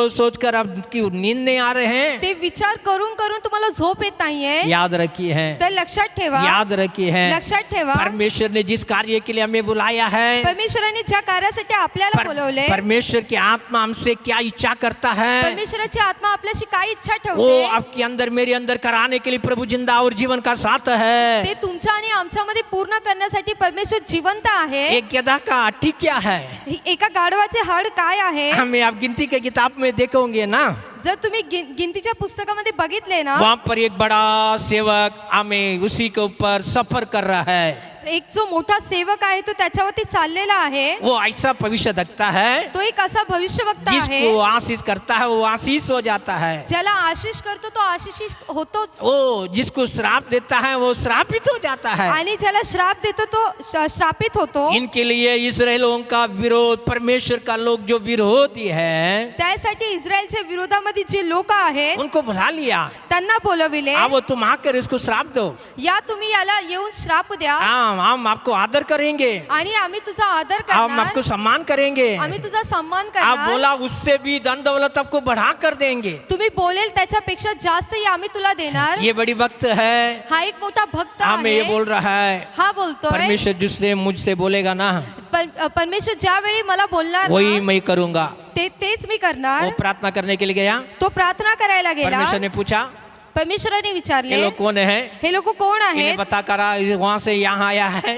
सोच कर अब की नींद नहीं आ रहे हैं, ते विचार करून तुम्हाला झोप येत नाहीये, याद रखिए है, तर लक्षात ठेवा, याद रखिए है, लक्षात ठेवा, परमेश्वर ने जिस कार्य के लिए हमें बुलाया है, परमेश्वराने ज्या कार्यासाठी आपल्याला बोलवले, परमेश्वर की आत्मा हमसे क्या इच्छा करता है, परमेश्वराची आत्मा आपल्याशी काय इच्छा वो ठेवते, आपके अंदर मेरे अंदर कराने के लिए प्रभु जिंदा और जीवन का साथ है। ते तुमच्या आणि आमच्यामध्ये पूर्ण करण्यासाठी परमेश्वर जिवंत आहे। एक गधा का अट्टी क्या है? एका गाढवाचे हाड काय आहे? हमें आप गिनती के किताब में देखोगे ना, जर तुम्ही गिनतीच्या पुस्तकामध्ये बघितले ना, वहाँ पर एक बड़ा सेवक हमें उसी के ऊपर सफर कर रहा है। एक जो मोठा सेवक आहे तो त्याच्यावरती चाललेला आहे। वो ऐसा भविष्य देखता है, तो एक असा भविष्यवक्ता आहे, जिसको आशीष करता है वो आशीष हो जाता है, ज्याला आशीष करतो तो आशीष होतोच, वो जिसको श्राप देता है वो श्रापित हो जाता है। आणि ज्याला श्राप देतो तो श्रापित होतो। इनके लिए इस्राएलों का विरोध, परमेश्वर का लोग जो विरोधी है, त्यासाठी इस्रायलच्या विरोधामध्ये जे लोक आहेत उनको बुला लिया, त्यांना बोलविले, वो तुम आकर इसको श्राप दो, या तुम्ही याला येऊन श्राप द्या, हम आपको आदर करेंगे, आणि आम्ही तुझा आदर हम करणार, आपको सम्मान करेंगे, आम्ही तुझा सम्मान आप करणार, बोला उससे भी धन दौलत आपको बढ़ा कर देंगे, तुम्ही बोलेल त्याच्यापेक्षा जास्त आम्ही तुला देणार। ये बड़ी भक्त है, हा एक मोठा भक्त हमें ये आहे, बोल रहा है। हा बोलतोय, परमेश्वर जिससे मुझसे बोलेगा ना, परमेश्वर ज्यावेळी मला बोलणार वही मैं करूंगा। तेच मी करणार। वो प्रार्थना करने के लिए गया, तो प्रार्थना करायला गेला, परमेश्वर ने पूछा परमेश्वराने विचारले, ये लोग कौन है? हे लोक कोण इन्हें आहेत? बता करा वहां से यहाँ आया है,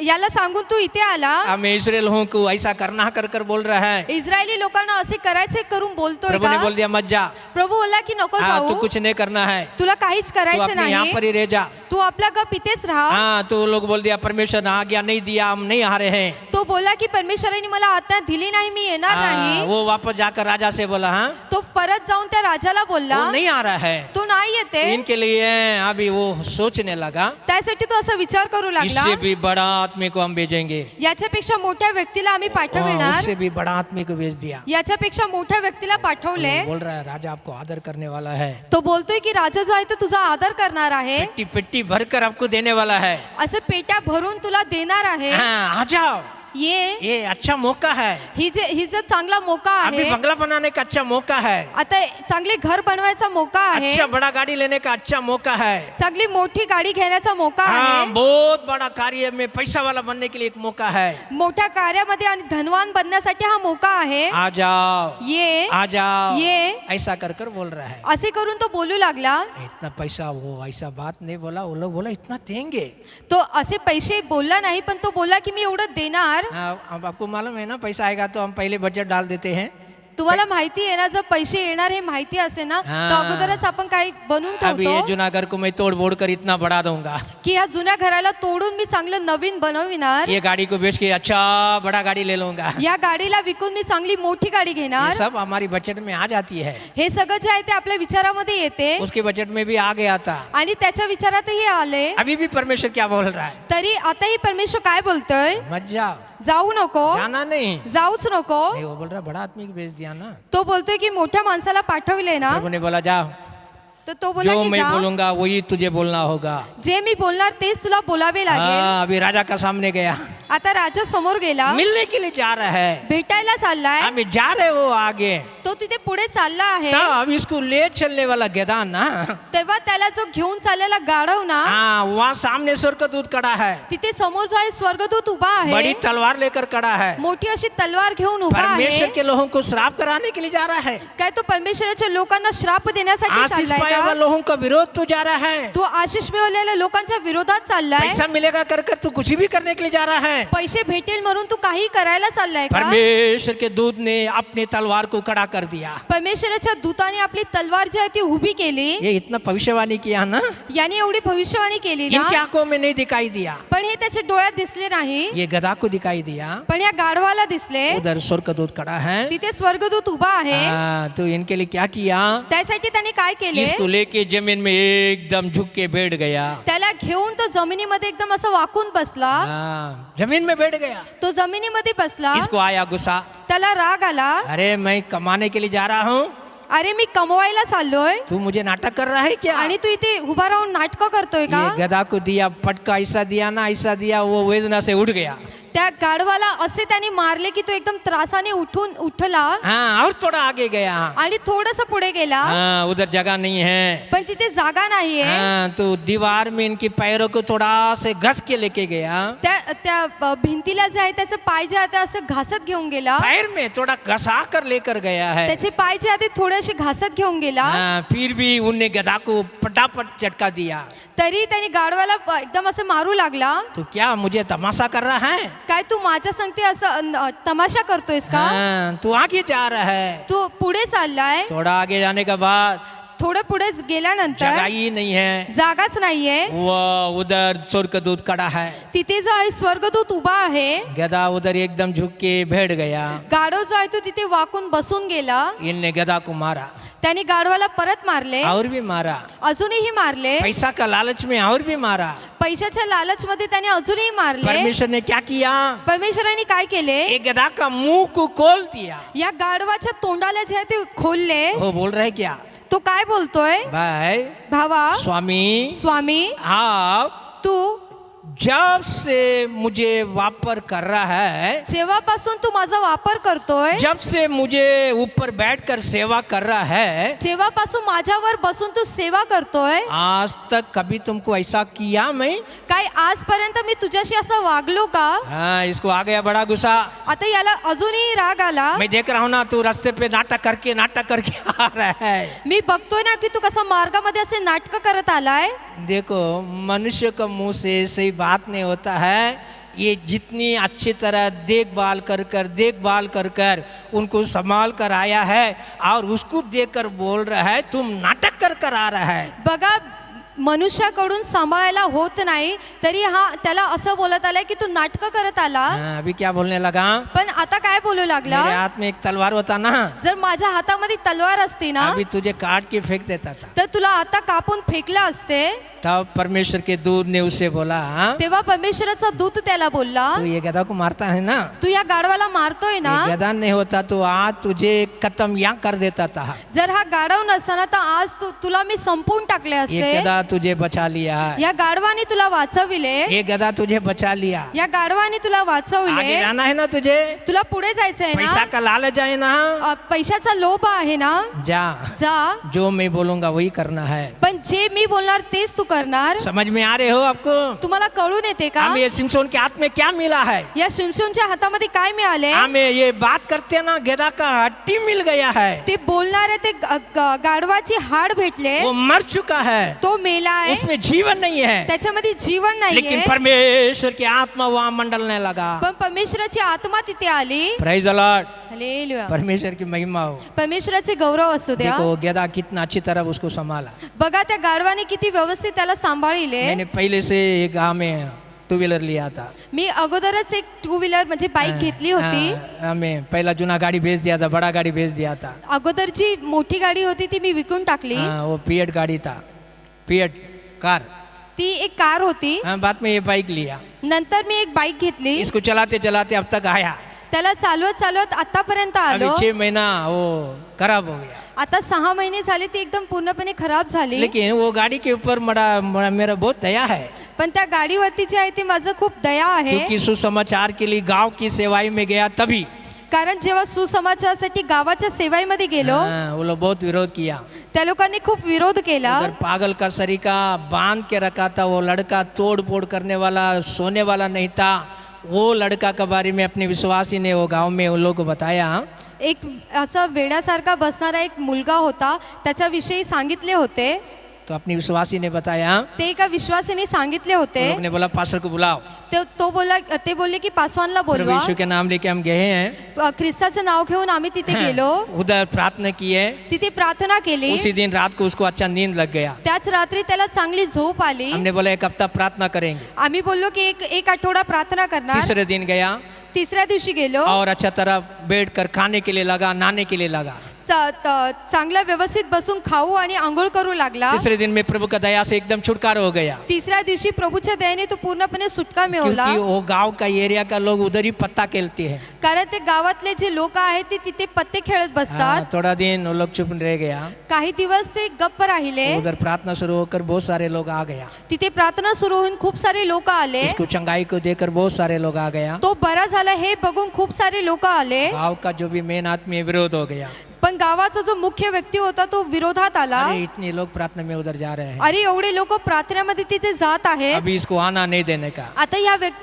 याला सांगून तू इथे आला, हमें इस्राएल हूँ को ऐसा करना कर बोल रहा है। इस्रायली लोकांना असे करायचे करून बोलतोय प्रभु ने का? बोल दिया मत जा, प्रभु बोलला की नको तू जाऊ, कुछ नहीं करना है, तुला काहीच तू करायचं अपने यहाँ नाही, पर ही रह जा। तू आपला गप इथेच राहा। तो लोग बोल दिया परमेश्वर ने आज्ञा नहीं दिया, हम नहीं आ रहे हैं। तो बोला की परमेश्वराने मला आज्ञा दिली नाही, मी येणार नाही। वो वापस जाकर राजा से बोला, हाँ तो परत जाऊन त्या राजाला बोलला, वो नहीं आ रहा है, तो नाही येते। इनके लिए अभी वो सोचने लगा, त्यासाठी तो असा विचार करू लागला, इससे भी बड़ा आदमी को हम भेजेंगे, याच्यापेक्षा मोठ्या व्यक्तीला आम्ही पाठविणार, उससे भी बड़ा आदमी को भेज दिया। याच्यापेक्षा मोठ्या व्यक्तीला पाठवले। बोल रहा है राजा आपको आदर करने वाला है, तो बोलतोय की राजा जो आहे तो तुझा आदर करणार आहे, पेट्टी भर कर आपको देने वाला है, असे पेट्या भरून तुला देणार आहे। आ जाओ, ये अच्छा मौका है, ही जो चांगला मौका अभी आहे, बंगला बनाने का अच्छा मौका है, आता चांगले घर बनवायचा मौका आहे, अच्छा बड़ा गाड़ी लेने का अच्छा मौका है, चांगली मोठी गाडी घेण्याचा मौका हाँ आहे, बहुत बड़ा कार्य में पैसा वाला बनने के लिए एक मौका है, मोठ्या कार्यामध्ये आणि धनवान बनण्यासाठी हा मौका आहे। आ जाओ, ये आ जाओ, ये ऐसा कर बोल रहा है। असे करून तो बोलू लागला। इतना पैसा, वो ऐसा बात नहीं बोला, वो लोग बोला इतना देंगे, तो असे पैसे बोलला नाही, पण तो बोलला की मी एवढं देणार। अब आपको मालूम है ना, पैसा आएगा तो हम पहले बजट डाल देते हैं, तुम्हाला माहिती आहे ना, जर पैसे येणार हे माहिती असेल ना, तर अगोदरच आपण काही बनवून अभी ये ठेवतो जुना घर को मैं तोड़ बोड़ कर इतना बढ़ा दूंगा, की या जुन्या घराला तोडून मी चांगलं नवीन बनविणार, ये गाड़ी को बेच के अच्छा बड़ा गाड़ी ले लूंगा। या गाडीला विकून मी चांगली मोठी गाडी ये घेणार। सब हमारी बजट में आ जाती है, हे सगळं जे आहे ते आपल्या विचारामध्ये येते उसके बजट में भी आ गया था। आणि त्याच्या विचारातही आले। अभी भी परमेश्वर क्या बोल रहा है? तरी आताही परमेश्वर काय बोलतोय? मत जाओ, जाऊ नको, जाना नहीं। जाऊच नको। नहीं, वो बोल रहा है बड़ा आदमी को भेज दिया ना। तो बोलतोय की मोठ्या माणसाला पाठवले ना, प्रभु ने बोला जाओ, तर तो बोला जो की मैं जा, बोलूंगा वही तुझे बोलना होगा। जे मी बोलणार तेच तुला बोलावे लागेल। हाँ, अभी राजा का सामने गया, आता राजा समोर गेला, मिलने के लिए जा रहा है, भेटायला चाललाय, अभी जा रहे वो आगे, तो तिथे पुढे चालला आहे। तब इसको ले चलने वाला गधा ना, तेव्हा त्याला जो घेऊन चाललेला गाढव ना, हाँ, वहाँ सामने स्वर्गदूत खड़ा है, तिथे समोर जो आहे स्वर्गदूत उभा बड़ी आहे, तलवार लेकर खड़ा है, मोठी अशी तलवार घेऊन उभा आहे। परमेश्वर के लोगों को श्राप कराने के लिए जा रहा है, काय तो परमेश्वराच्या लोकांना श्राप देण्यासाठी आशीष चाललाय पाए हुए का? लोगों का विरोध तो जा रहा है, तो आशिष मिळवलेल्या लोकांच्या विरोधात चाललाय। पैसा मिलेगा कर कर तू कुछ भी करने के लिए जा रहा है। पैसे भेटेल म्हणून तू काही करायला चाललाय का? परमेश्वर के दूत ने अपनी तलवार को खड़ा कर दिया। परमेश्वराच्या दूताने आपली तलवार जी आहे ती उभी केली। ये इतना भविष्यवाणी किया ना, याने एवढी भविष्यवाणी केली ना, इनकी आंखों में नहीं दिखाई दिया, पण हे त्याच्या डोळ्यात दिसले नाही, ये गधा को दिखाई दिया। पण या गाढवाला दिसले। उधर स्वर्गदूत खड़ा है, तिथे स्वर्गदूत उभा आहे। तो इनके लिए क्या किया? त्यासाठी त्याने काय केले? इसको लेके जमीन में एकदम झुक के बैठ गया। त्याला घेऊन तो जमिनीमध्ये एकदम असं वाकून बसला। जमीन में बैठ गया। तो जमिनीमध्ये बसला। इसको आया गुस्सा, त्याला राग आला। अरे मैं कमाने के लिए जा रहा हूँ, अरे मी कमवायला चाललोय, तू मुझे नाटक कर रहा है क्या? आणि तू इथे उभा राहून नाटक करतोय का? ये गधा को दिया पटका, ऐसा दिया ना ऐसा दिया, वो वेदना से उठ गया। त्या गाढवाला असे त्याने मारले की तो एकदम त्रासाने उठला। हाँ, और थोड़ा आगे गया, आणि थोडस पुढे गेला। हाँ, उधर जगह नहीं है, पण तिथे जागा नाहीये। हाँ, तो दीवार में इनके पैरों को थोड़ा से घस के लेके गया। त्या भिंतीला जे आहे त्याचे पाय जे आहे असं घासत घेऊन गेला। पैर में थोड़ा घसा कर लेकर गया है। त्याचे पाय जे आहे थोडेसे घासत घेऊन गेला। हाँ, फिर भी उनने गधा को पटापट झटका दिया। तरी त्याने गाढवाला एकदम असं मारू लागला। तो क्या मुझे तमाशा कर रहा है? काय तू माझ्या संगती असं तमाशा करतोयस का? हाँ, तू आगे जा रहा है। तू पुढे चाललाय। थोड़ा आगे जाने के बाद थोडं पुढे गेल्यानंतर जगह ही नहीं है, जागाच नाहीये। वो उधर स्वर्गदूत खड़ा है, तिथे जो आहे स्वर्गदूत उभा आहे। गधा उधर एकदम झुक के बैठ गया। गाढव जो आहे तो तिथे वाकून बसून गेला। इनने गधा को मारा, त्याने गाढवाला परत मारले, और भी मारा, अजूनही मारले, पैसा का लालच में और भी मारा। पैशाच्या लालच मध्ये त्याने अजूनही मारले। परमेश्वर ने क्या किया? परमेश्वराने काय केले? एक गधा का मुंह को खोल दिया। या गाढवाच्या तोंडाला जे आहे ते खोलले। वो बोल रहे क्या? तो काय बोलतोय? भाई, भावा, स्वामी, आप तू जब से मुझे वापर कर रहा है, जेव्हापासून तू माझा वापर करतोय, जब से मुझे ऊपर बैठकर सेवा कर रहा है, जेव्हापासून माझ्यावर बसून तू सेवा करतोय, आज तक कभी तुमको ऐसा किया मैं? काय आजपर्यंत मी तुझ्याशी असं वागलो का? हाँ, इसको आ गया बड़ा गुस्सा। आता याला अजूनही राग आला। मैं देख रहा हूँ ना, तू रास्ते पे नाटक करके आ रहा है। मी बघतोय ना की तू कसा मार्गामध्ये असे नाटक करत आलाय। देखो, मनुष्य का मुंह से सही बात नहीं होता है। ये जितनी अच्छी तरह देखभाल कर कर उनको संभाल कर आया है, और उसको देखकर बोल रहा है तुम नाटक कर आ रहा है। बघा, मनुष्याकडून सांभाळायला होत नाही तरी हा त्याला असं बोलत आलाय की तू नाटक करत आला। अभी क्या बोलने लगा? पण आता काय बोलू लागला? मेरे हाथ में एक तलवार होता ना, जर माझ्या हातामध्ये तलवार असती ना, अभी तुझे काट के फेंक देता था। तर तुला आता कापून फेकलं असते। तब परमेश्वर के दूत ने उसे बोला, तेव्हा परमेश्वराचा दूत त्याला बोलला, तू ये गधा को मारता है ना, तू या गाढवाला मारतोय ना, ये गधा नहीं होता तो आज तुझे खत्म यहाँ कर देता था। जर हा गाढव नसताना तर आज तुला मी संपवून टाकले ये असते। गधा तुझे बचा लिया, या गाढवाने तुला वाचविले, ये गधा तुझे बचा लिया। या गाढवाने तुला आगे वाचविले। जाना है ना तुझे, तुला पुढे जायचंय पैसा ना, का लालच है ना, पैशाचा लोभ आहे ना, जा, जो मैं बोलूंगा वही करना है। पण जे मी बोलणार तेच तू करणार। समझ में आ रहे हो आपको? तुम्हाला कळून येते का? हमें शिमशोन के हाथ में क्या मिला है? या शिमशोनच्या हातामध्ये काय मिळाले? हमें ये बात करते ना, गधा का हड्डी मिल गया है। ते बोलणारे ते गाढवाची हाड भेटले, वो मर चुका है, तो मेला आहे, उसमें जीवन नहीं है, त्याच्यामध्ये जीवन नाहीये। लेकिन परमेश्वर की आत्मा वहाँ मंडलने लगा। पण परमेश्वराची आत्मा तिथे आली। Praise the Lord. हालेलुया. परमेश्वर की महिमा हो. परमेश्वराचे गौरव असू द्या. देखो गेदा कितना अच्छी तरह उसको संभाला. बघा त्या गाढवाने किती व्यवस्थित त्याला सांभाळले. मैंने पहले से एक गाँव में टू व्हीलर लिया था. मी अगोदरच एक टू व्हीलर म्हणजे बाईक घेतली होती. हमें पहला जुना गाड़ी बेच दिया था, बड़ा गाड़ी बेच दिया था. अगोदरची मोठी गाडी होती ती मी विकून टाकली. वो फिएट गाड़ी था, फिएट कार. ती एक कार होती. बाद में ये बाइक लिया. नंतर मी एक बाईक घेतली. इसको चलाते चलाते अब तक आया. त्याला चालवत चालवत आतापर्यंत अभी आलो. 6 महीना वो खराब हो गया. आता 6 महिने झाले ती एकदम पूर्णपणे खराब झाली. लेकिन वो गाड़ी के ऊपर मेरा बहुत दया है. पण त्या गाडीवरती जे आहे ती माझं खूप दया आहे. क्योंकि सुसमाचार के लिए गांव की सेवाई में गया तभी. कारण जेव्हा सुसमाचारासाठी गावाच्या सेवाईमध्ये गेलो, वो लोग बहुत विरोध किया. त्या लोकांनी खूप विरोध केला. उधर पागल का सरीका बांध के रखा था. वो लड़का तोड़ फोड़ करने वाला, सोने वाला नहीं था. वो लड़का के बारे में अपने विश्वासी ने वो गांव में उन लोगों को बताया. एक असं वेड्यासारखा बसणारा एक मुलगा होता, त्याच्याविषयी सांगितले होते. तो अपनी विश्वासी ने बताया. ते एका विश्वासीने सांगितले होते. लोग ने बोला पास्टर को बुलाओ. ते बोलले की पासवानला प्रभु बोलवा. यीशु के नाम लेके हम गए हैं. ख्रिस्ताचं नाव घेऊन आम्ही तिथे गेलो. उधर प्रार्थना की है. तिथे प्रार्थना केली. उसी दिन रात को उसको अच्छा नींद लग गया. त्याच रात्री त्याला चांगली झोप आली. हमने बोला एक हफ्ता प्रार्थना करेंगे. आम्ही बोललो की एक आठवडा प्रार्थना करणार. तीसरे दिन गया. तिसऱ्या दिवशी गेलो. और अच्छा तरह बैठकर खाने के लिए लगा, नहाने के लिए लगा. चांगला व्यवस्थित बसून खाऊ आणि आंघोळ करू लागला. तीसरे दिन में प्रभु का दया से एकदम छुटकारा हो गया. तिसऱ्या दिवशी प्रभूच्या दयेने तो पूर्णपणे सुटका मिळवला. क्योंकि वो गांव का एरिया का लोग उधर ही पत्ता खेलते हैं. कारण ते गावातले जे लोक आहेत ते तिथे पत्ते खेळत बसतात. थोड़ा दिन वो लोग चुप रह गया. काही दिवस ते गप्प राहिले. उधर प्रार्थना शुरू होकर बहुत सारे लोग आ गया. तिथे प्रार्थना सुरू होऊन खूप सारे लोक आले. इसको चंगाई को देखकर बहुत सारे लोग आ गया. तो बरा झाला हे बघून खूप सारे लोक आले. गांव का जो भी मेन आदमी विरोध हो गया. पण गावाचा जो मुख्य व्यक्ती होता तो विरोधात आला. अरे इतने लोग प्रार्थना में उधर जा रहे हैं. अरे एवढे लोक प्रार्थनेमध्ये तिथे जात आहेत. अभी इसको आना नहीं देने का. आता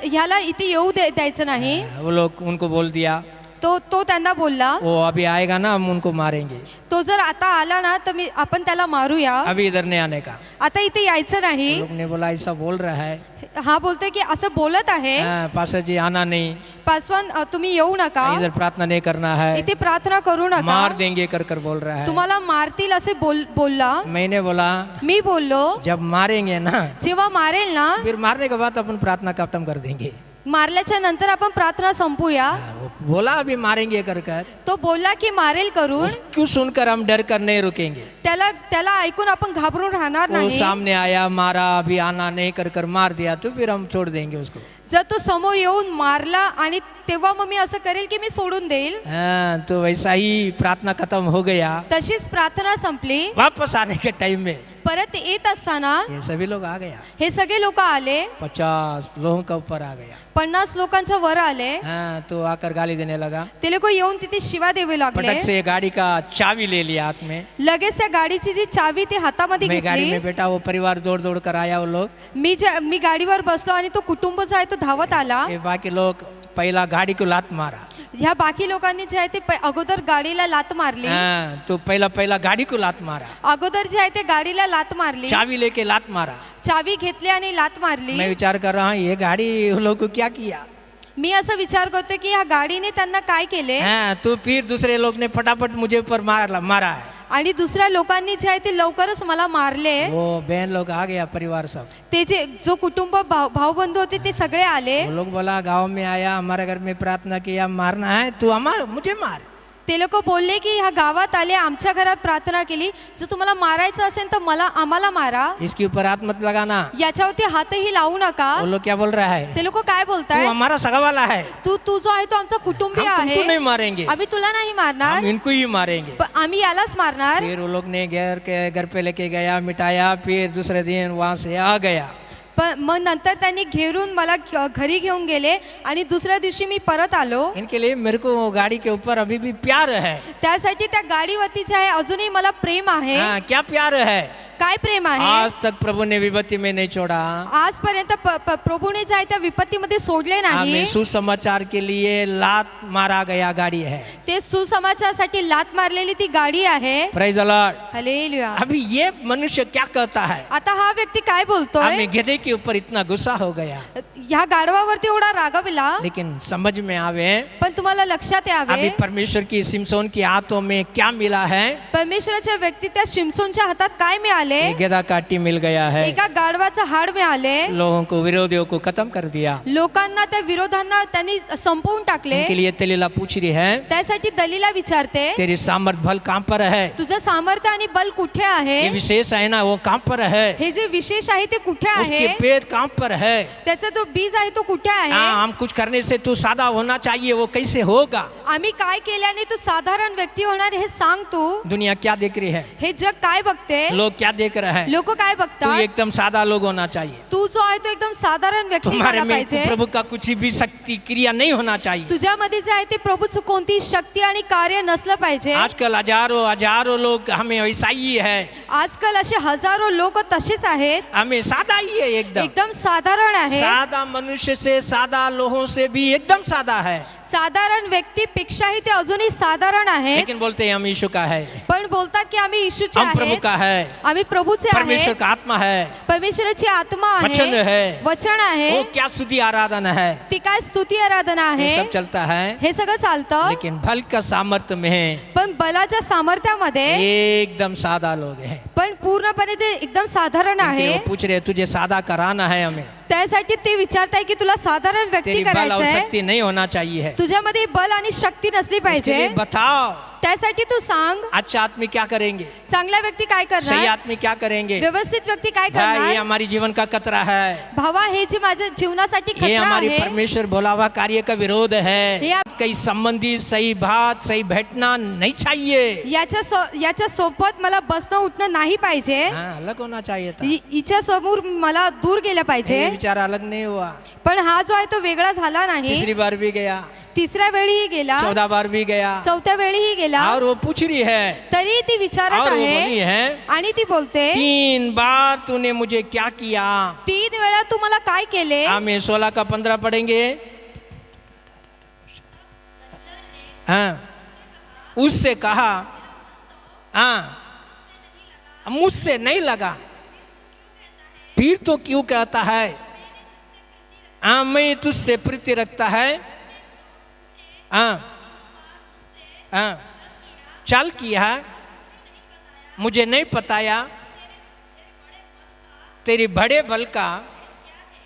ह्याला इथे येऊ द्यायचं नाही. वो लोग उनको बोल दिया. तो त्यांना बोलला, वो अभी आएगा ना हम उनको मारेंगे. तो जर आता आला ना तर आपण त्याला मारूया. अभी इधर नहीं आने का. आता इथे यायचं नाही. लोग ने बोला ऐसा बोल रहा है. हा बोलतोय की असं बोलत आहे. पास्टर जी आना नहीं. पासवान तुम्ही येऊ नका. इधर प्रार्थना नहीं करना है. इथे प्रार्थना करू नका. मार देंगे कर बोल रहा है. तुम्हाला मारतील असे बोलला. मैंने बोला मी बोललो जब मारेंगे ना, जेव्हा मारेल ना, फिर मारने के बाद अपन प्रार्थना खत्म कर देंगे. मारल्याच्या नंतर आपण प्रार्थना संपूया. बोला अभी मारेंगे कर. तो बोलला की मारेल करून. क्यों सुनकर हम डर कर नहीं रुकेंगे. त्याला ऐकून आपण घाबरून राहणार वो नाही. सामने आया, मारा, अभी आना नहीं कर मार दिया तो फिर हम छोड़ देंगे उसको. जर तो समोर येऊन मारला आणि तेव्हा मग मी असं करेल की मी सोडून देईल. तो वैसा ही प्रार्थना खत्म हो गया. तशीच प्रार्थना संपली. वापस आने के टाइम में परत येत असताना ये सभी लोग आ गया. हे सगळे लोक आले. 50 लोगों का ऊपर आ गया. 50 लोकांच्या वर आले. तो आकर गाली देने लगा. ते लोक येऊन तिथे शिवा देवे लागले. पटक से गाड़ी का चाबी ले लिया हाथ में. लगेच त्या गाडीची जी चावी ते हातामध्ये मैं गाड़ी घेतली. में बैठा, वो परिवार दौड़ कर आया. वो लोग मी गाडीवर बसलो आणि तो कुटुंब जो आहे तो धावत आला. बाकी लोग पहला गाड़ी को लात मारा. ह्या बाकी लोकांनी जे आहे ते अगोदर गाडीला लात मारली. तो पहला गाड़ी को लात मारा. अगोदर जे आहे ते गाडीला लात मारली. चाबी लेके लात मारा. चावी घेतली आणि लात मारली. मैं विचार कर रहा हूँ ये गाड़ी उन लोग को क्या किया. मी असं विचार करतोय की ह्या गाडीने त्यांना काय केले. तो फिर दूसरे लोग ने फटाफट मुझे ऊपर मारा है. आणि दुसऱ्या लोकांनी जे आहे ते लवकरच मला मारले. वो बहन लोग आ गया, परिवार सब. ते जो कुटुंब भाऊ बंधू होते ते सगळे आले. वो लोग बोला गांव में आया, हमारे घर में प्रार्थना किया, मारना है तू मुझे मार. ते लोक बोलले की ह्या गावात आले, आमच्या घरात प्रार्थना केली, जर तुम्हाला मारायचं असेल तर आम्हाला मारा. इसके ऊपर हाथ मत लगाना. याच्यावरती हातही लावू नका. वो लोग क्या बोल रहा है. ते लोक काय बोलताय. तू हमारा सगा वाला है. तू जो आहे तो आमचा कुटुंबीय आहे. हम तुमको नहीं मारेंगे. आम्ही तुला नाही मारणार. हम इनको ही मारेंगे. आम्ही यालाच मारणार. फिर वो लोग ने घर पे लेके गया, मिटाया. फिर दूसरे दिन वहां से आ गया. पण मग नंतर त्यांनी घेरून मला घरी घेऊन गेले आणि दुसऱ्या दिवशी मी परत आलो. इनके लिए मेरे को गाड़ी के ऊपर अभी भी प्यार है. त्यासाठी त्या गाडीवरती जे आहे अजूनही मला प्रेम आहे. क्या प्यार है. काय प्रेम आहे. आज तक प्रभु ने विपत्ति में नहीं छोड़ा. आजपर्यंत प्रभूने जे आहे त्या विपत्तीमध्ये सोडले नाही. हमें सुसमाचार के लिए लात मारा गया गाड़ी है. ते सुसमाचारासाठी लात मारलेली ती गाडी आहे. Praise the Lord. हालेलुया. अभी ये मनुष्य क्या कहता है. आता हा व्यक्ती काय बोलतोय. हमें गधे के ऊपर इतना गुस्सा हो गया. ह्या गाढवावरती एवढा रागावला. लेकिन समझ में आवे. पण तुम्हाला लक्षात यावे. अभी परमेश्वर की सिमसोन की हाथों में क्या मिला है. परमेश्वराच्या व्यक्ती त्या शिमसोनच्या हातात काय मिळाले. गधा काटी मिल गया है. एका गाढवाचं हाड मिळाले. लोगों को विरोधियों को खत्म कर दिया. लोकांना त्या विरोधांना त्यांनी संपवून टाकले. उनके लिए दलीला पूछ रही है. त्यासाठी दलीला विचारते. तेरी सामर्थ बल कहाँ पर है. तुझं सामर्थ्य आणि बल कुठे आहे. ये विशेष है ना वो कहाँ पर है. हे जे विशेष आहे ते कुठे आहे. उसके पेट कहाँ पर है. त्याचा जो बीज आहे तो कुठे आहे. हम कुछ करने से तू सादा होना चाहिए वो कैसे होगा. आम्ही काय केल्याने तू साधारण व्यक्ती होणार हे सांग तू. दुनिया क्या देख रही है. हे जग काय बघते. लोग क्या देख रहे हैं. लोक काय तू बघतात. एकदम सादा लोग होना चाहिए. तू जो आहे तो एकदम साधारण व्यक्ती तुम्हारे झाला में पाहिजे. प्रभु का कुछ भी शक्ति क्रिया नहीं होना चाहिए. तुझ्यामध्ये जे आहे ते प्रभूचं कोणती शक्ती आणि कार्य नसलं पाहिजे. आजकल हजारों हजारों लोग हमें वैसा ही है. आजकाल असे हजारो लोक तसेच आहेत. हमें सादा ही है एकदम. एकदम साधारण आहे. सादा मनुष्य से सादा लोगों से भी एकदम सादा है. साधारण व्यक्तीपेक्षाही ते अजूनही साधारण आहे. लेकिन बोलते हैं हम यीशु का है. पण बोलतात की आम्ही येशूचे हम प्रभु आहे. का है. आम्ही प्रभूचे परमेश्वर आहे. का आत्मा है. परमेश्वराची आत्मा आहे. वचन है. वचन आहे. वो क्या स्तुति आराधना है. ती काय स्तुती आराधना आहे. ये सब चलता है. हे सगळं चालतं. लेकिन बल का सामर्थ्य में पण बलाच्या सामर्थ्यामध्ये एकदम सादा लोग हैं. पण पूर्णपणे ते एकदम साधारण आहे. वो पूछ रहे तुझे सादा कराना है हमें. त्यासाठी ते विचारताय की तुला साधारण व्यक्ती तेरी बल और करायचंय. शक्ति नहीं होना चाहिए. तुझ्यामध्ये बल आणि शक्ती नसली इसके पाहिजे. लिए बताओ त्यासाठी तू सांग. अच्छा आदमी क्या करेंगे. चांगला व्यक्ती काय सही करणार. आदमी क्या करेंगे. व्यवस्थित व्यक्ती काय भाई ये करणार. हमारी जीवन का खतरा है. भावा हे जे माझ्या जीवनासाठी ये खतरा हमारी आहे. परमेश्वर भोला हुआ कार्य का विरोध है. ये कई संबंधी सही बात सही बैठना नहीं चाहिए. याच्या सोबत मला बसणं उठणं नाही पाहिजे. हाँ, अलग होना चाहिए था. हिच्या समोर मला दूर गेलं पाहिजे. ये विचार अलग नहीं हुआ. पण हा जो आहे तो वेगळा झाला नाही. तीसरी बार भी गया. तिसऱ्या वेळीही गेला. 14 बार भी गया. चौथ्या वेळीही गेला. और वो पूछ रही है. तरी ती विचारत और वो बोली आहे. है आणि ती बोलते 3 बार तूने मुझे क्या किया. 3 वेळा तू मला काय केले. हमें 16 का 15 पढ़ेंगे. हाँ, उससे कहा हाँ मुझसे नहीं लगा. फिर तो क्यों कहता है हाँ मैं तुझसे प्रीति रखता है. हाँ हाँ चल किया मुझे नहीं बताया. तेरी बड़े बल का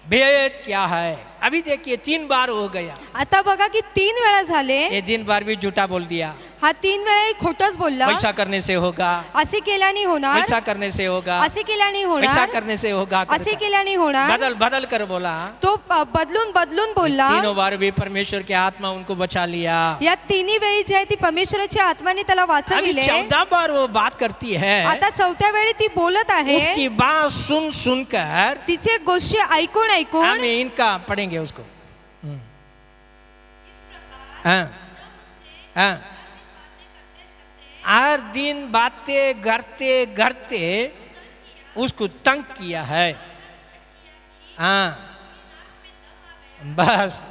भेद क्या है. अभी देखिए 3 बार हो गया. आता बघा की 3 वेळा झाले. ये 3 बार भी झूठा बोल दिया. हा 3 वेळा खोटच बोलला. वैसा करने से होगा. असे केल्याने होणार. वैसा करने से होगा. असे केल्याने वैसा होणार. करने से होगा. असे केल्याने होणार. बदल बदल कर बोला. तो बदलून बदलून बोलला. 3 बार भी परमेश्वर की आत्मा उनको बचा लिया. या 3 वेळी जी आहे ती परमेश्वराची आत्माने त्याला अभी वाचविले. 14 बार वो बात करती है. आता 4थ्या वेळी ती बोलत आहे. उसकी बात सुन सुनकर तिचे गोष्टी ऐकून ऐकून हमें इनका पढ़ेंगे उसको. हाँ हाँ हर दिन बातें करते करते उसको तंग किया है. हाँ बस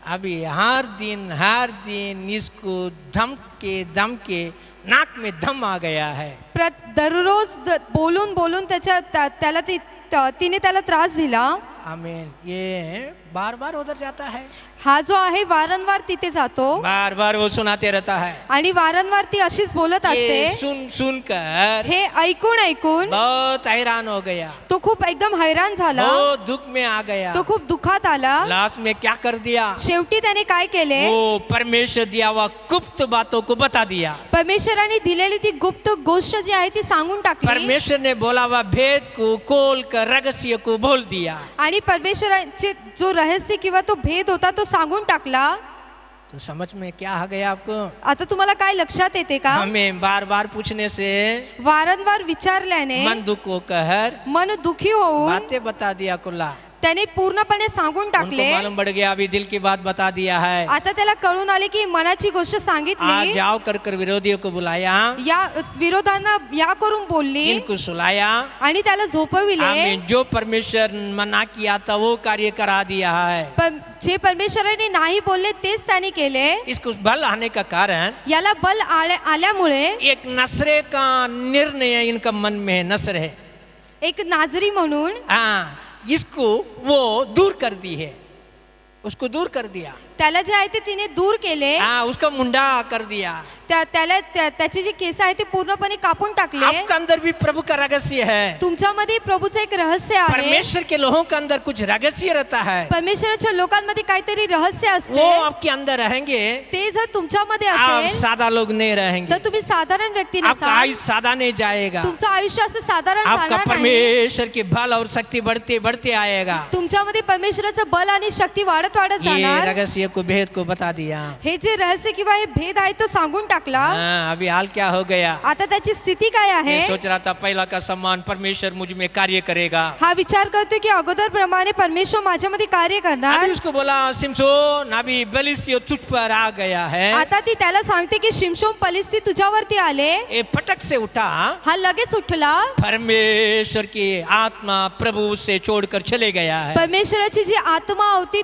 अभी हर दिन इसको दम के नाक में दम आ गया है. दररोज बोलून बोलून त्याला तिने त्याला त्रास दिला. आमीन. ये बार बार उधर जाता है. हा जो आहे वारंवार तिथे जातो. बार बार वो सुनाते रहता है. आणि वारंवार ती अशीच बोलत असते. ये सुन सुन कर हे ऐकून ऐकून बहुत हैरान हो गया. तो खूप एकदम हैरान झाला. वो दुख में आ गया. तो खूप दुखात आला. लास्ट में क्या कर दिया. शेवटी त्याने काय केले. वो परमेश्वर दिया हुआ गुप्त बातों को बता दिया. परमेश्वराने दिलेली ती गुप्त गोष्ट जी आहे ती सांगून टाकली. परमेश्वर ने बोला हुआ भेद को खोल कर रहस्य को बोल दिया. आणि परमेश्वराचे जो रहस्य किंवा तो भेद होता तो सांगून टाकला. तो समझ में क्या आ गया आपको. आता तुम्हाला काय लक्षात येते का. हमें बार बार पूछने से वारंवार विचारल्याने मन दुख होकर मन दुखी होऊन बातें बता दिया कुल्ला. त्याने पूर्णपणे सांगून टाकले. उनको मालूम पड़ गया, अभी दिल की बात बता दिया है. आता त्याला कळून आले की मनाची गोष्ट आज सांगितली. जाओ कर विरोधियों को बुलाया, या विरोधांना या करून बोलली इनको सुलाया, आणि त्याला झोपविले. हमें जो परमेश्वर मना किया था वो कार्य करा दिया है. पण जे परमेश्वराने नाही बोलले तेच त्याने केले. इसको बल आने का कारण याला बल आल्यामुळे एक नसरे का निर्णय इनका मन में है. नसर है एक नाजरी म्हणून इसको वो दूर कर दी है, उसको दूर कर दिया. त्याला जे आहे ते तिने दूर केले. उसका मुंडा कर दिया. त्याला त्याचे जे केस आहे ते पूर्णपणे कापून टाकले. आपका अंदर भी प्रभु का रहस्य है. तुमच्यामध्ये प्रभूचं एक रहस्य आहे. परमेश्वर के लोगों के अंदर कुछ रहस्य रहता है. परमेश्वराच्या लोकांमध्ये काहीतरी रहस्य असते. वो आपके अंदर रहेंगे. ते जर तुमच्यामध्ये आप असेल सादा लोग नहीं रहेंगे. तर तुम्ही साधारण व्यक्ती आपका नसाल. आयुष्य सादा नहीं जाएगा. तुमचं आयुष्य असं साधारण आपका जाणार नाही. परमेश्वर के बल और शक्ति बढ़ते बढ़ते आएगा. तुमच्यामध्ये परमेश्वराचं बल आणि शक्ती वाढत वाढत ये जाणार. रहस्य को भेद को बता दिया. हे जे रहस्य किंवा हे भेद आहे तो सांगून टाकला. अभी हाल क्या हो गया. आता त्याची स्थिती काय आहे. सोच रहा था पहला का सम्मान परमेश्वर मुझ में कार्य करेगा. हा विचार करतो की अगोदर प्रमाणे परमेश्वर माझ्यामध्ये कार्य करणार. अभी उसको बोला शिमशोन अभी बलिस्ती तुझ पर आ गया है. आता ती त्याला सांगते की शिमशोन पलिस्ती तुझ्यावरती आले. ये फटक से उठा. हा लगेच उठला. परमेश्वर की आत्मा प्रभु से छोड़कर चले गया है. परमेश्वराची जी आत्मा होती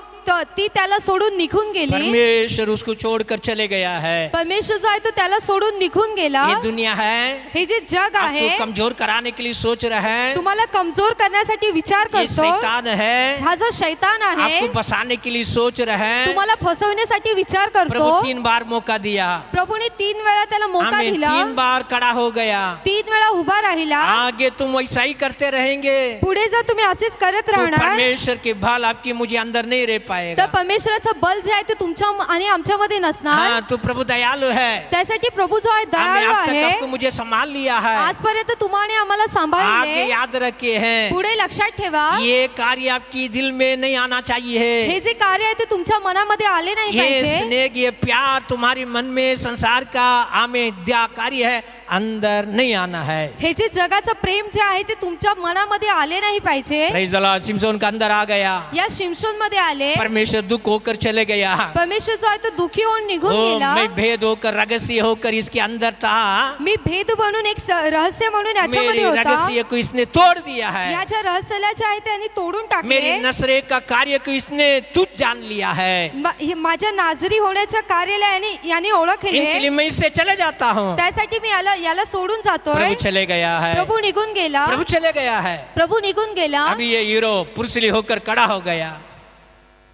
ती त्याला सोडून निघून गेली. परमेश्वर उसको छोड़कर चले गया है. परमेश्वर जो आहे तो त्याला सोडून निघून गेला. ये दुनिया है. हे जे जग आहे आपको कमजोर कराने के लिए सोच रहा है. तुम्हाला कमजोर करण्यासाठी विचार ये करतो. शैतान है. हा जो शैतान आहे आपको बसाने के लिए सोच रहा है. तुम्हाला फसवण्यासाठी विचार करतो. प्रभु 3 बार मौका दिया. प्रभूने 3 वेळा त्याला मौका हमें दिला. 3 बार खड़ा हो गया. 3 वेळा उभा राहिला. आगे तुम वैसा ही करते रहेंगे. पुढे जर तुम्ही असेच करत तो राहणार परमेश्वर के बल आपकी मुझे अंदर नहीं रह पाएगा. तर परमेश्वराचं बल जे आहे ते तुमच्या आणि आमच्यामध्ये नसणार. तो प्रभु दयालु है. त्यासाठी प्रभू जो आहे दयाळू आहे. आपको मुझे संभाल लिया है. आजपर्यंत तुम्हाला आम्हाला आगे सांभाळले. याद रखे हैं. पुढे लक्षात ठेवा ये कार्य आपकी दिल में नहीं आना चाहिए. हे जे कार्य आहे ते तुमच्या मनामध्ये आले नाही ये पाहिजे. स्नेह ये प्यार तुम्हारे मन में संसार का आमें द्या कार्य है अंदर नहीं आना है. हे जे जगाचं प्रेम जे आहे ते तुमच्या मनामध्ये आले नाही पाहिजे. Praise the Lord. शिमशोन का अंदर आ गया. या शिमशोन मध्ये आले. परमेश्वर दुख होकर चले गया. परमेश्वर जो आहे तो दुखी होऊन निघून गेला. मैं भेद होकर रहस्य होकर इसके अंदर था. मी भेद बनून एक रहस्य म्हणून याच्यामध्ये मेरे होता. रहस्य को इसने तोड़ दिया है. याच्या रहस्याला जे आहे त्यांनी तोडून मेरी टाकले. नसरे का कार्य को इसने तुझ जान लिया है. माझ्या नाजरी होण्याच्या कार्याला याने ओळखले. इनके लिए मैं इससे चले जाता हूँ. त्यासाठी मी याला सोडून जातोय. प्रभु चले गया है. प्रभू निघून गेला. प्रभु चले गया है. प्रभू निघून गेला. अभी ये हीरो पुरुषली होकर खड़ा हो गया.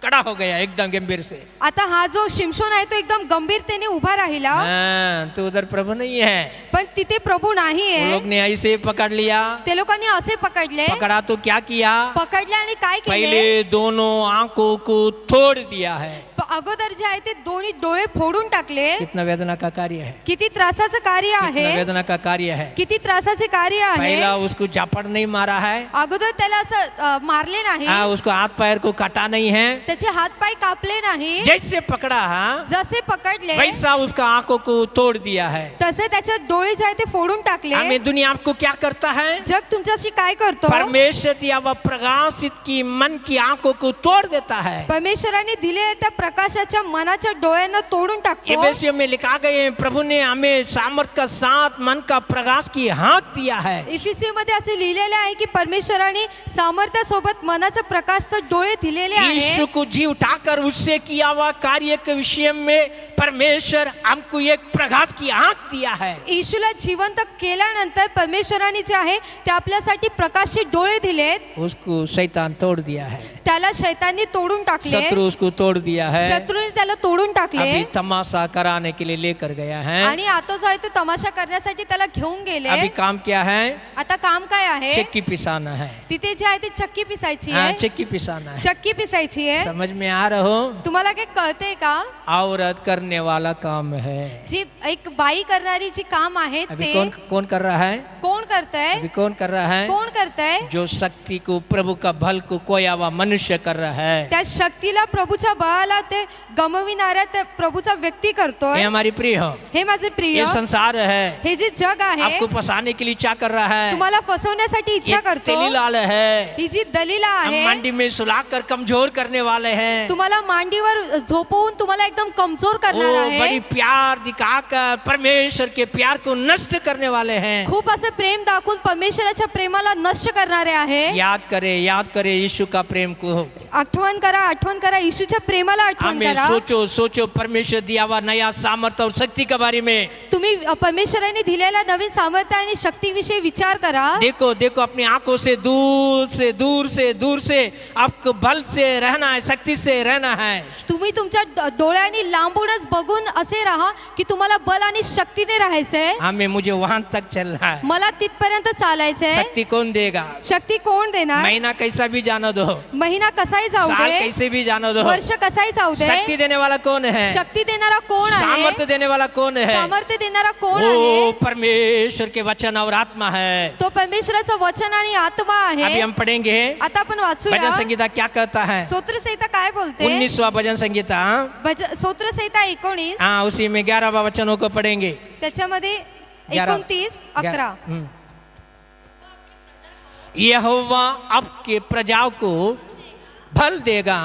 खड़ा हो गया एकदम गंभीर से. आता हा जो शिमशोन आहे तो एकदम गंभीरतेने उभा राहिला. तो उधर प्रभु नहीं है. पण तिथे प्रभू नाही वो आहे. लोग ने ऐसे पकड़ लिया. ते लोकांनी असे पकडले. पकड़ा तो क्या किया. पकडले आणि काय केले. पहले दोनों आंखों को तोड़ दिया है. अगोदर जे आहे ते दोन्ही डोळे फोडून टाकले. कितना वेदना का कार्य है. किती त्रासाचं कार्य आहे. कितना वेदना का कार्य है. किती त्रासाचे कार्य आहे. पहला उसको झापड़ नहीं मारा है. अगोदर त्याला असं मारले नाही. उसको हाथ पैर को काटा नहीं है. त्याचे हात पाय कापले नाही. जैसे पकड़ा जसे पकडले वैसा उसका आंखों को तोड़ दिया है. तसे त्याचे डोळे जे आहे ते फोडून टाकले. हमें दुनिया आपको क्या करता है. जग तुमच्याशी काय करतो. परमेश्वर दिया वह प्रकाशित की मन की आंखों को तोड़ देता है. परमेश्वराने दिलेल्या त्या प्रकाशाच्या मनाच्या डोळ्यांना तोडून टाकतो. इफिसियों में लिखा गया प्रभु ने हमें सामर्थ का साथ मन का प्रकाश की हाथ दिया है. इफिसियों मध्ये असे लिहिलेले आहे की परमेश्वराने सामर्थ्यासोबत मनाचा प्रकाशचे डोळे दिलेले आहे. यीशु को जी उठाकर उससे किया हुआ कार्य के विषय में परमेश्वर हमको एक प्रकाश की आंख दिया है. येशूला जिवंत केल्यानंतर परमेश्वराने जे आहे ते आपल्यासाठी प्रकाशचे डोळे दिलेत. उसको शैतान तोड़ दिया है. त्याला शैतानने तोडून टाकले. शत्रु उसको तोड़ दिया है. शत्रूने त्याला तोडून टाकले. अभी तमाशा कराने के लिए लेकर गया है. आणि आता जो आहे तो तमाशा करण्यासाठी त्याला घेऊन गेले. अभी काम क्या है. आता काम काय आहे. चक्की पिसाना है. तिथे जे आहे ते चक्की पिसायची आहे. चक्की पिसाना है. चक्की पिसायची आहे. समझ में आ रहा हो. तुम्हाला काय कळतंय का. औरत करने वाला काम है. जी एक बाई करणारी जी काम आहे अभी ते कौन कर रहा है. कोण करतंय. अभी कौन कर रहा है. कोण करतंय. जो शक्ति को प्रभु का बल को कोया हुआ मनुष्य कर रहा है. त्या शक्तीला प्रभूच्या बळाला ते ते गमविणाऱ्या त्या प्रभूचा व्यक्ती हे करतोय. हमारी प्रिय हो, हे माझे प्रिय, ये संसार है, हे जे जग आहे आपको फंसाने के लिए क्या कर रहा है, तुम्हाला फसवण्यासाठी इच्छा ये करतो. तेलीलाल है, ही जी दलीला हम आहे मंडी में सुलाकर कमजोर करने वाले हैं, तुम्हाला मांडीवर झोपवून तुम्हाला एकदम कमजोर करणार वो आहे. बड़ी प्यार दिखाकर परमेश्वर के प्यार को नष्ट करने वाले हैं. खूप असं प्रेम दाखवून परमेश्वराच्या प्रेमाला नष्ट करणारे आहे. याद करे यीशु का प्रेम को. आठवण करा येशूच्या प्रेमाला आठवण हमें करा. सोचो परमेश्वर दिया हुआ नया सामर्थ्य और शक्ति के बारे में. तुम्ही परमेश्वराने दिलेल्या नवीन सामर्थ्य आणि शक्तीविषयी विचार करा. देखो अपनी आंखों से दूर से आपको बल से रहना है, शक्ति से रहना है. तुम्ही तुमच्या डोळ्यांनी लांबूनच बघून असे राहा की तुम्हाला बल आणि शक्तीने राहायचंय. मुझे वहां तक चलना है. मला तिथपर्यंत चालायचंय. शक्ति कौन देगा? शक्ती कोण देणार? महीना कैसा भी जानो दो, महिना कसाही जाऊ साल दे, कैसे भी जानो दो, वर्ष कसाही जाऊ दे, शक्ति देने वाला कौन है? शक्ती देणारा कोण आहे? सामर्थ्य देने वाला कौन है? सामर्थ्य देणारा कोण वो आहे? परमेश्वर के वचन और आत्मा है. तो परमेश्वराचं वचन आणि आत्मा अभी आहे. हम पढ़ेंगे आता आपण भजन वाचूया संगीता क्या कहता है. स्तोत्र संहिता काय बोलते. 19वां भजन संगीता, स्तोत्र संहिता 19 हाँ उसी में 11वां वचनों को पढ़ेंगे. त्याच्यामध्ये 11 29 11 यहोवा आपके प्रजाओं को बल देगा,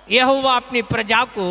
यहोवा अपनी प्रजा को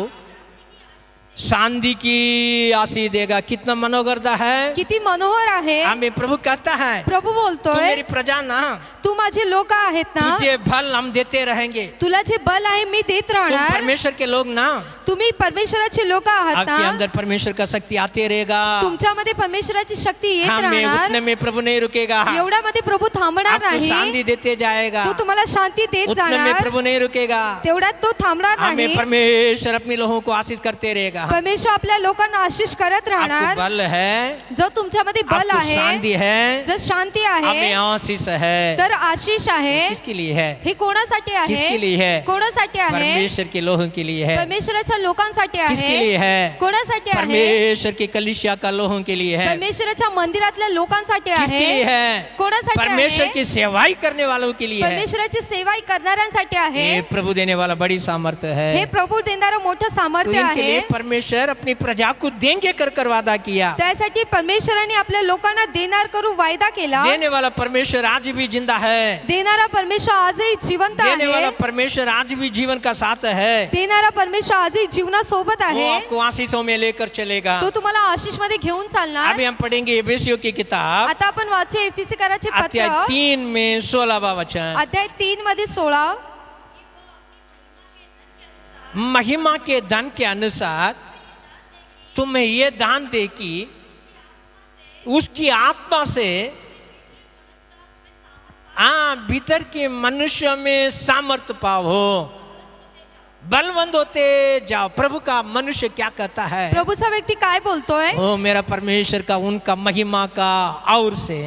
शांति की आशीष देगा. कितना मनोगरदा है. किती मनोहर आहे. हमें प्रभु कहता है, प्रभू तू बोलतोय मेरी प्रजा ना, तू माझे लोक आहेत ना, तुझे बल हम देते रहेंगे. तुला जे बल आहे मी देत तुम राहणार. परमेश्वर के लोग ना, तुम्ही परमेश्वराचे लोक आहात आपके ना, अंदर परमेश्वर का शक्ति आते रहेगा. तुमच्यामध्ये परमेश्वराची शक्ती येत हमें राहणार. उतने में प्रभु नहीं रुकेगा, एवढ्यामध्ये प्रभू थांबणार आपको नाही. शांति देते जाएगा. तो तुम्हाला शांती देत उतने में जाणार. प्रभु नहीं रुकेगा. तेवढ्यात तो थांबणार हमें नाही. परमेश्वर अपने लोगों को आशीष करते रहेगा. परमेश्वर आपल्या लोकांना आशीष करत आपको राहणार. बल है, जो तुमच्यामध्ये बल आपको आहे, शांति है, जर शांती आहे हमें आशीष है. तर आशीष आहे. किसके लिए है? हे कोणासाठी किसके आहे? लिए है? कोणासाठी आहे? परमेश्वर के लोगों के लिए है. परमेश्वराच्या लोकांसाठी किसके आहे. लिए है? कोणासाठी आहे? परमेश्वर के कलीसिया का लोगों के लिए है. परमेश्वराच्या मंदिरातल्या लोकांसाठी किसके लिए आहे. है? कोणासाठी परमेश्वर आहे? की सेवाई करने वालों के लिए है. परमेश्वराची सेवा करणाऱ्यांसाठी आहे. ये प्रभु देने वाला बड़ी सामर्थ्य हे है. प्रभू देणारं मोठं तो सामर्थ्य इनके आहे. लिए परमेश्वर अपनी प्रजा को देंगे कर वादा किया. त्यासाठी परमेश्वराने आपल्या लोकांना देणार करू वायदा केला. देने वाला परमेश्वर आज भी जिंदा है. देणारा परमेश्वर आजही जिवंत देने वाला आहे. परमेश्वर आज भी जीवन का साथ है. देणारा परमेश्वर आजही जीवनासोबत वो आहे. आपको आशीषों में लेकर चलेगा. तो तुम्हाला आशीष मध्ये घेऊन चालणार. अभी हम पढ़ेंगे एफेसियों की किताब आता आपण वाचू एफिसीकराचे अध्याय पत्र 3 में 16वां वचन. अध्याय 3 मध्ये 16. महिमा के धन के अनुसार तुम्हें ये दान दे कि उसकी आत्मा से भीतर के मनुष्य में सामर्थ्य पाओ, बलवंत होते जाओ. प्रभु का मनुष्य क्या कहता है? प्रभूचा व्यक्ती काय बोलतोय? ओ मेरा परमेश्वर का उनका महिमा का और से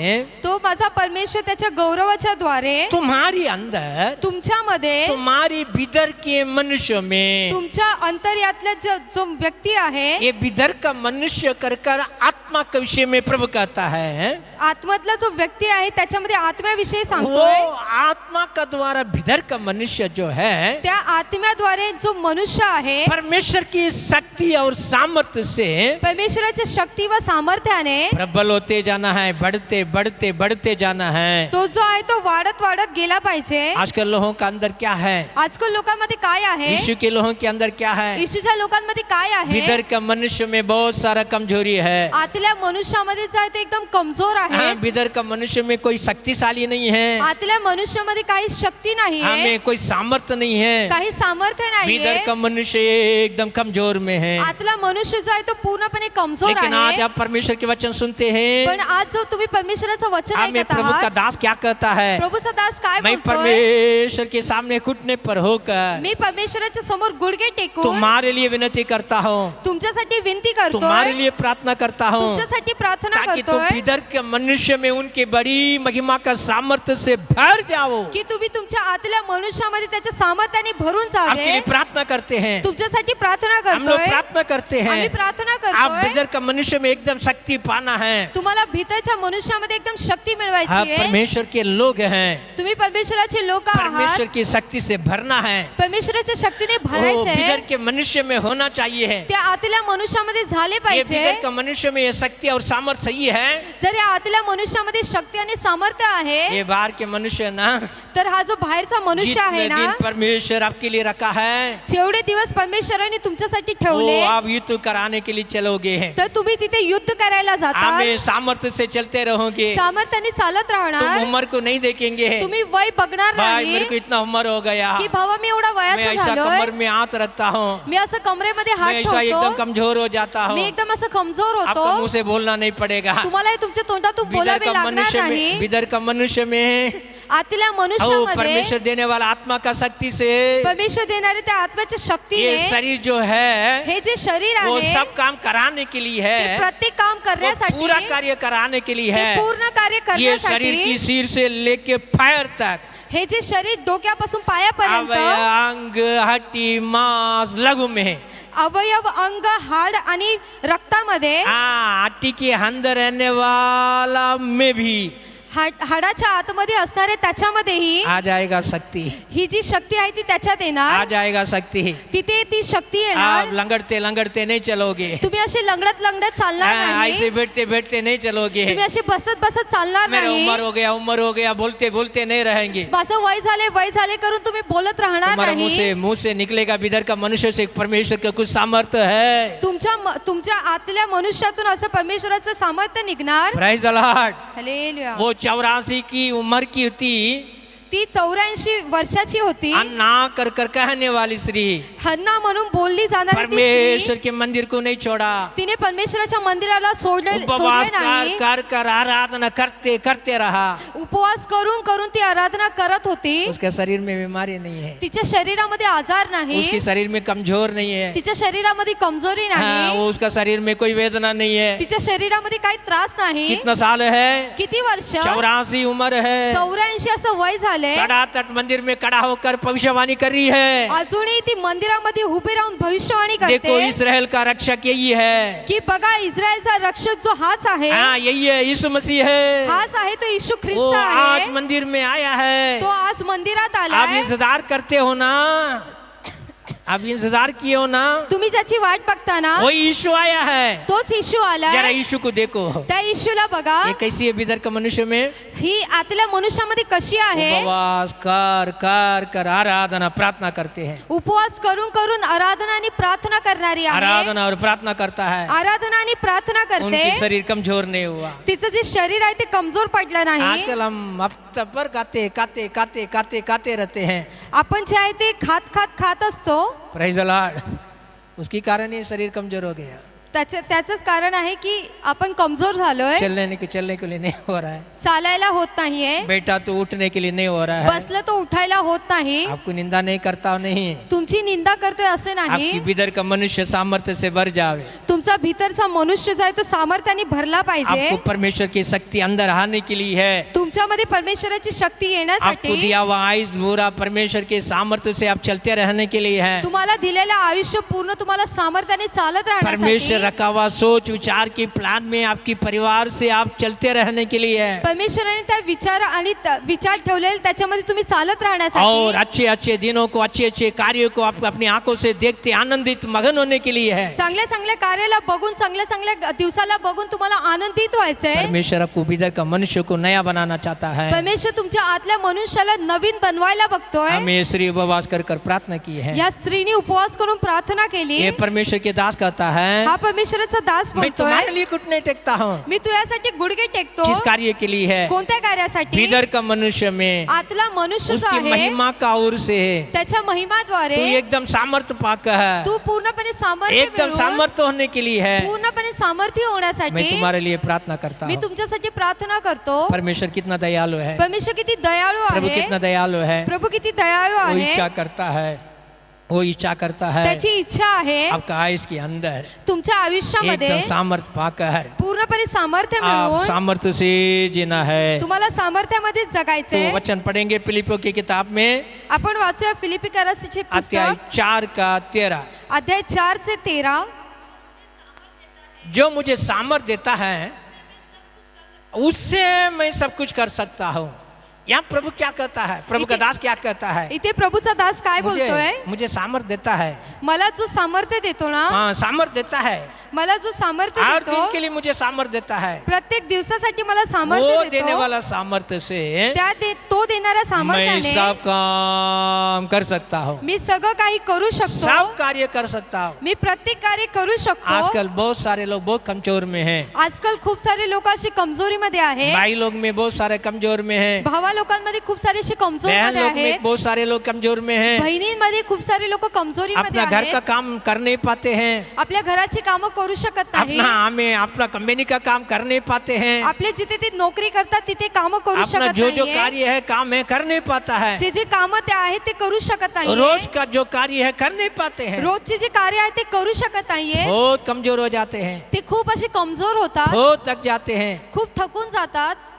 तो माझा परमेश्वर त्याच्या गौरवाच्या द्वारे तुम्हारी अंदर, तुमच्यामध्ये, तुम्हारी भीतर के मनुष्य में, तुमच्या अंतर्यातल्या जो व्यक्ती आहे, ये भीतर का मनुष्य कर आत्मा के विषय में प्रभु कहता है. आत्मतला जो व्यक्ती आहे त्याच्यामध्ये आत्म्याविषयी वो सांगतोय. आत्मा का द्वारा भीतर का मनुष्य जो है, त्या आत्म्याद्वारे जो मनुष्य आहे, परमेश्वर की शक्ति और सामर्थ्य से परमेश्वराच्या शक्ती व सामर्थ्याने प्रबल होते जाना है, बढ़ते बढ़ते बढ़ते जाना है. तो जो आहे तो वाढत वाढत गेला पाहिजे. आजकल लोगों का अंदर क्या है? आजकाल लोकांमध्ये काय आहे? यीशु के लोगों के अंदर क्या है? येशूच्या लोकांमध्ये काय आहे? भीतर का मनुष्य में बहुत सारा कमजोरी है. आतल्या मनुष्यामध्ये जो आहे तो एकदम कमजोर आहे. भीतर का मनुष्य में कोई शक्तिशाली नहीं है. आतल्या मनुष्यामध्ये काही शक्ती नाही आहे, हमें कोई सामर्थ्य नहीं है. काही सामर्थ्य नाही भीतर आहे. का मनुष्य एकदम कमजोर में है. आतला मनुष्य जो आहे तो पूर्णपणे कमजोर लेकिन आज आहे. आप परमेश्वर के वचन सुनते हैं. पण आज जो तुम्ही परमेश्वराचं वचन हमें ऐकत प्रभु का आहात, दास क्या कहता है? प्रभूचा दास काय मैं बोलतोय? परमेश्वर के सामने घुटने पर होकर मी परमेश्वराच्या समोर गुडघे टेकून तुम्हारे लिए विनती करता हूँ, तुमच्यासाठी विनती तुम्हारे करतोय, लिए प्रार्थना करता हूँ, तुमच्यासाठी प्रार्थना ताकि तुम करतोय भीतर के मनुष्य में उनके बड़ी महिमा का सामर्थ्य से भर जाओ. की तुम्ही तुमच्या आतल्या मनुष्यामध्ये त्याच्या सामर्थ्याने भरून आपके लिए जावे. प्रार्थना करते हैं, तुमच्यासाठी प्रार्थना हम लोग करतोय, प्रार्थना करते आम्ही हैं। प्रार्थना आप करतोय। भीतर का मनुष्य में एकदम शक्ति पाना है। तुम्हाला भीतरच्या मनुष्यामध्ये एकदम शक्ती आप मिळवायची आहे। परमेश्वर के लोग हैं, तुम्ही परमेश्वराचे लोक परमेश्वर आहात, की शक्ति से भरना है। परमेश्वराच्या शक्तीने वो भरायचं भीतर आहे, के मनुष्य में होना चाहिए। त्या आतल्या मनुष्यामध्ये झाले ये पाहिजे। भीतर का मनुष्य में ये शक्ति और सामर्थ्य सही है। जर या आतल्या मनुष्यामध्ये शक्ती आणि सामर्थ्य आहे, ये बाहर के मनुष्य ना, तर हा जो बाहेरचा मनुष्य आहे जितने ना, दिन परमेश्वर आपके लिए रखा है, जेवढे दिवस परमेश्वराने तुमच्यासाठी वो ठेवले, आप युद्ध कराने के लिए चलोगे। तर तुम्ही तिथे युद्ध करायला जाता, हमें सामर्थ्य से चलते रहोगे। सामर्थ्याने चालत तुम राहणार, उम्र को नहीं देखेंगे। तुम्ही वय बघणार भाई नाही मेरे को इतना उम्र हो गया, की भावा मी एवढा मैं वयाचा ऐसा झालोय, कमर में हाथ रखता हूँ, मी असं कमरेमध्ये मैं हात ऐसा एकदम ठेवतो, कमजोर हो जाता हूँ। मी एकदम असं कमजोर आपको होतो। मुंह से बोलना नहीं पड़ेगा। तुम्हाला हे तुमच्या तोंडातून भीतर बोलावे का लागणार मनुष्य में, नाही। भीतर का मनुष्य में आतल्या वो मनुष्यामध्ये परमेश्वर देने वाला आत्मा का शक्ति से परमेश्वर देणारे त्या आत्म्याच्या ये शक्तीने शरीर जो है हे जे शरीर वो आहे सब काम कराने के लिए ते है, प्रत्येक काम वो करण्यासाठी, पूरा कार्य कराने के लिए ते है। पूर्ण कार्य ये शरीर की करण्यासाठी, सिर से लेके पैर तक हे जे शरीर डोक्यापासून अवयव, पायापर्यंत अंग, हड्डी, मांस, लघु में, अवयव, अंग, हाड आणि रक्तामध्ये, हड्डी के अंदर रहने वाला में भी हाडाच्या आतमध्ये असणारे त्याच्यामध्येही आ जाएगा शक्ति, ही जी शक्ती आहे ती त्याच्यात आ येणार, जाएगा शक्ति। तिथे ती शक्ती आप येणार। लंगड़ते लंगड़ते नहीं चलोगे, तुम्ही असे लंगडत लंगडत चालणार ऐसे नाही, बैठते बैठते नहीं चलोगे। तुम्ही असे बसत बसत चालणार मेरा नाही, उम्र हो गया बोलते बोलते नहीं रहेंगे। माझं वय झाले करून तुम्ही बोलत राहणार तुम्हारा नाही। मुंह से निकलेगा भीतर का मनुष्य से परमेश्वर का कुछ सामर्थ्य है। तुमच्या आतल्या मनुष्यातून असं परमेश्वराचं सामर्थ्य निघणार। Praise the Lord. हालेलुया। वो 84 की उम्र की थी, ती 84 वर्षाची होती, अन्ना कर कर कहने वाली स्त्री, हन्ना म्हणून बोलली जाणारी ती परमेश्वर स्त्री, के मंदिर को नहीं छोड़ा, तिने परमेश्वराच्या मंदिराला सोडले उपवास नाही, कर कर आराधना करते करते रहा। उपवास करून करून ती आराधना करत होती। उसके शरीर में बीमारी नहीं है, तिच्या शरीरामध्ये आजार नाही, उसके शरीर में कमजोर नहीं है, तिच्या शरीरामध्ये कमजोरी हाँ, नाही, वो उसका शरीर में कोई वेदना नहीं है। तिच्या शरीरामध्ये काही त्रास नाही। कितना साल है? किती वर्ष? 84 उम्र है। 84 असं वय झाले, तट मंदिर में खड़ा होकर भविष्यवाणी कर रही है। अजूनही ती मंदिरामध्ये उभी राहून भविष्यवाणी देखो करते इस्राएल का रक्षक यही है, की बघा इस्रायलचा रक्षक जो हाच आहे, हाँ यही है, यीशु मसीह है। हाच आहे तो येशू वो ख्रिस्त आज आहे, मंदिर में आया है। तो आज मंदिरात आप आलाय। इंतजार करते हो ना, आप इंतजार किए हो ना, तुम्ही ज्याची वाट बघता ना, वही यीशु आया है। तोच येशू जरा आलाय। यीशु को देखो, त्या येशूला बघा, ये कैसी है भीतर का मनुष्य में, ही आतल्या मनुष्यामध्ये कशी आहे। उपवास कर कर कर आराधना प्रार्थना करते हैं, उपवास करून करून आराधना आणि प्रार्थना करणारी आहे, आराधना और प्रार्थना करता है, आराधना आणि प्रार्थना करते। उनके शरीर कमजोर नहीं हुआ। तिचं जे शरीर आहे ते कमजोर पडलं नाही। आजकल हम हफ्ता भर खाते खाते खाते खाते खाते रहते हैं, आपण जे आहे ते खात असतो, प्रेज द लॉर्ड। उसकी कारण ये शरीर कमजोर हो गया, त्याचंच कारण आहे की आपण कमजोर झालोय, चलने के लिए नहीं हो रहा है, चालायला होत नाहीये, बेटा तो उठने के लिए नहीं हो रहा है। बसलं तो उठायला होत नाही। आपको निंदा नहीं करता हूं, नहीं, तुमची निंदा करतोय असे नाही, आपकी भीतर का मनुष्य सामर्थ्य से भर जावे, तुमचा भीतरचा मनुष्य जो आहे तो सामर्थ्याने भरला पाहिजे। आपको परमेश्वर की शक्ति अंदर आने के लिए है, तुमच्यामध्ये परमेश्वराची शक्ती आपको येण्यासाठी, दिया हुआ आयुष पूरा परमेश्वर के सामर्थ्य से आप चलते रहने के लिए है। तुम्हाला दिलेलं आयुष्य पूर्ण तुम्हाला सामर्थ्याने चालत परमेश्वर राहण्यासाठी, रखा हुआ सोच विचार की प्लान में आपकी परिवार से आप चलते रहने के लिए है, परमेश्वराने त्या विचार ठेवलेले त्याच्यामध्ये तुम्ही चालत और राहण्यासाठी, अच्छे अच्छे दिनों को अच्छे अच्छे कार्यों को आप अपनी आंखों से देखते आनंदित मगन होने के लिए है। चांगल्या चांगल्या कार्याला बघून, चांगल्या चांगल्या दिवसाला बघून तुम्हाला आनंदित व्हायचंय। परमेश्वर आपको भीतर का मनुष्य को नया बनाना चाहता है। परमेश्वर तुमच्या आतल्या मनुष्याला नवीन बनवायला बघतोय। हमें स्त्री उपवास कर कर प्रार्थना की है, या स्त्रीने उपवास करून प्रार्थना केली। ये परमेश्वर के दास कहता है, हा परमेश्वराचा दास मैं तुम्हारे बोलतोय, लिए घुटने टेकता हूँ। मी तुझ्यासाठी गुडघे टेकतो। किस कार्य के लिए है? कोणत्या कार्यासाठी? भीतर का मनुष्य में आतला मनुष्य जो उसकी आहे महिमा का ओर से त्याच्या महिमाद्वारे तू एकदम सामर्थ्य पाकर है, तू पूर्णपणे सामर्थ्य एकदम मिळवून, सामर्थ्य होने के लिए है। पूर्णपणे सामर्थ्य मैं होण्यासाठी तुम्हारे लिए प्रार्थना करता मी हूँ। तुमच्यासाठी प्रार्थना करतो। परमेश्वर कितना दयालु है, परमेश्वर किती दयाळू प्रभु आहे, कितना दयालु है। प्रभु किती दयाळू वो आहे। इच्छा करता है वो इच्छा करता है त्याची इच्छा आहे आपका आयुष के अंदर तुमच्या आयुष्यामध्ये एकदम सामर्थ्य पाकर पूर्णपणे सामर्थ्य आप मिळवून सामर्थ्य से जीना है। तुम्हाला सामर्थ्यामध्ये तो जगायचे। वचन पढ़ेंगे फिलिपियों की किताब में आपण वाचूया फिलिपिकरासचे अध्याय पुस्तक 4:13। अध्याय 4:13। जो मुझे सामर्थ्य देता है उससे मैं सब कुछ कर सकता हूँ। यहाँ प्रभु क्या कहता है, प्रभु का दास क्या कहता है, इथे प्रभुचा दास काय बोलतोय, मुझे सामर्थ्य देता है, मला जो सामर्थ्य देतो ना, हाँ सामर्थ्य देता है, मला जो सामर्थ्य हर देतो दिन के लिए मुझे सामर्थ्य देता है। प्रत्येक दिवसासाठी मला वो सामर्थ्य देने देतो, वाला सामर्थ्य से तो देणाऱ्या मैं सामर्थ्याने सब काम कर सकता हूँ, मी सगळं काही करू शकतो, सब कार्य कर सकता हूँ। मी प्रत्येक कार्य करू शकतो। आजकल बहुत सारे लोग बहुत कमजोर में हैं, आजकाल खूप सारे लोक अशी कमजोरी मध्ये आहे, भाई लोग में बहुत सारे कमजोर में हैं, भावा लोकांमध्ये खूप सारे असे कमजोर बहन मध्ये लोग आहेत, में बहुत सारे लोग कमजोर में हैं, बहिणींमध्ये खूप सारे लोक कमजोरी मध्ये अपना घर का आहेत, काम कर नहीं पाते हैं, आपल्या घराची कामं करू शकत नाही, अपना कंपनी का काम कर नहीं पाते हैं, आपले जिथे ते नोकरी करतात तिथे कामं करू अपना शकत जो जो नाहीये, कार्य है काम है कर नहीं पाता है, जे जे कामं ते आहेत ते करू शकत नाहीये, रोज का जो कार्य है कर नहीं पाते हैं, रोजचे जे कार्य आहे ते करू शकत नाहीये, बहुत कमजोर हो जाते हैं, ते खूप असे कमजोर होतात, बहुत थक जाते हैं। खूप थकून जातात।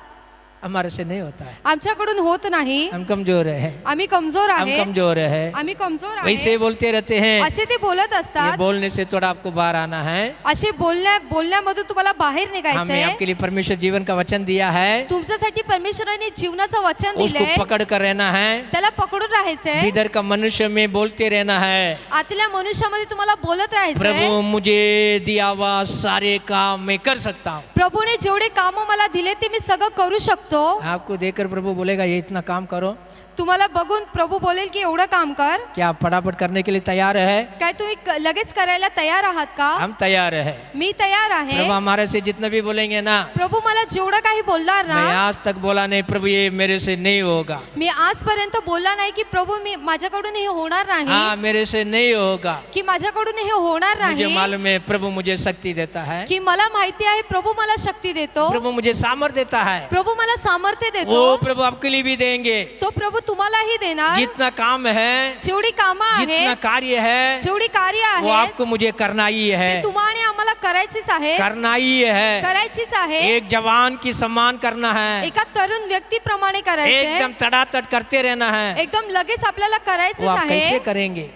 हमारे से नहीं होता है, आमच्याकडून होत नाही, हम कमजोर हैं, आम्ही कमजोर हम आहे, कमजोर है, आम्ही कमजोर वैसे आहे, बोलते रहते हैं। असे ते बोलत ये असतात। बोलने से थोड़ा आपको बाहर आना है। असे बोलण्यामधून तुम्हाला बाहेर हमें निघायचंय। आपके लिए परमेश्वर जीवन का वचन दिया है, तुमच्यासाठी परमेश्वराने जीवनाचं वचन उसको दिलंय, पकड़ कर रहना है, त्याला पकडून राहायचंय, भीतर का मनुष्य में बोलते रहना है, आतल्या मनुष्यामध्ये तुम्हाला बोलत राहायचंय। प्रभु मुझे दिया हुआ सारे काम मैं कर सकता हूँ। प्रभूने जेवढे काम मला दिले ते मी सगळं करू शकतो। आपको देखकर प्रभु बोलेगा ये इतना काम करो, तुम्हाला बघून प्रभू बोलेल की एवढं काम कर। क्या आप फटाफट करने के लिए तैयार है? काय तुम्ही लगेच करायला तैयार आहात का? हम तैयार है। मी तैयार आहे। प्रभु हमारे से जितना भी बोलेंगे ना, प्रभू मला जेवढं काही बोलणार मैं ना, आज तक बोला नहीं प्रभु ये मेरे से नहीं होगा, मी आजपर्यंत बोलला नाही की प्रभू मी माझ्याकडून हे होणार हाँ नाही, मेरे से नहीं होगा, की माझ्याकडून हे होणार मुझे नाही, मालूम है प्रभु मुझे शक्ति देता है, की मला माहिती आहे प्रभू मला शक्ती देतो, प्रभु मुझे सामर्थ्य देता है, प्रभू मला सामर्थ्य देतो, वो प्रभु आपके लिए भी देंगे। तो प्रभू तुम्हालाही देणार। जितना काम है, जेवढी कामं जितना आहेत, कार्य है, जेवढी कार्य वो आहेत, आपको मुझे करना ही ते है, तुम्हाला आम्हाला करायचीच आहे, करना ही है। करायचीच आहे। एक जवान की सम्मान करना है, एका तरुण व्यक्तीप्रमाणे करायचंय, एकदम तड़ातड़ करते रहना है। एकदम लगेच आपल्याला वो करायचंच आप कैसे आहे। करेंगे?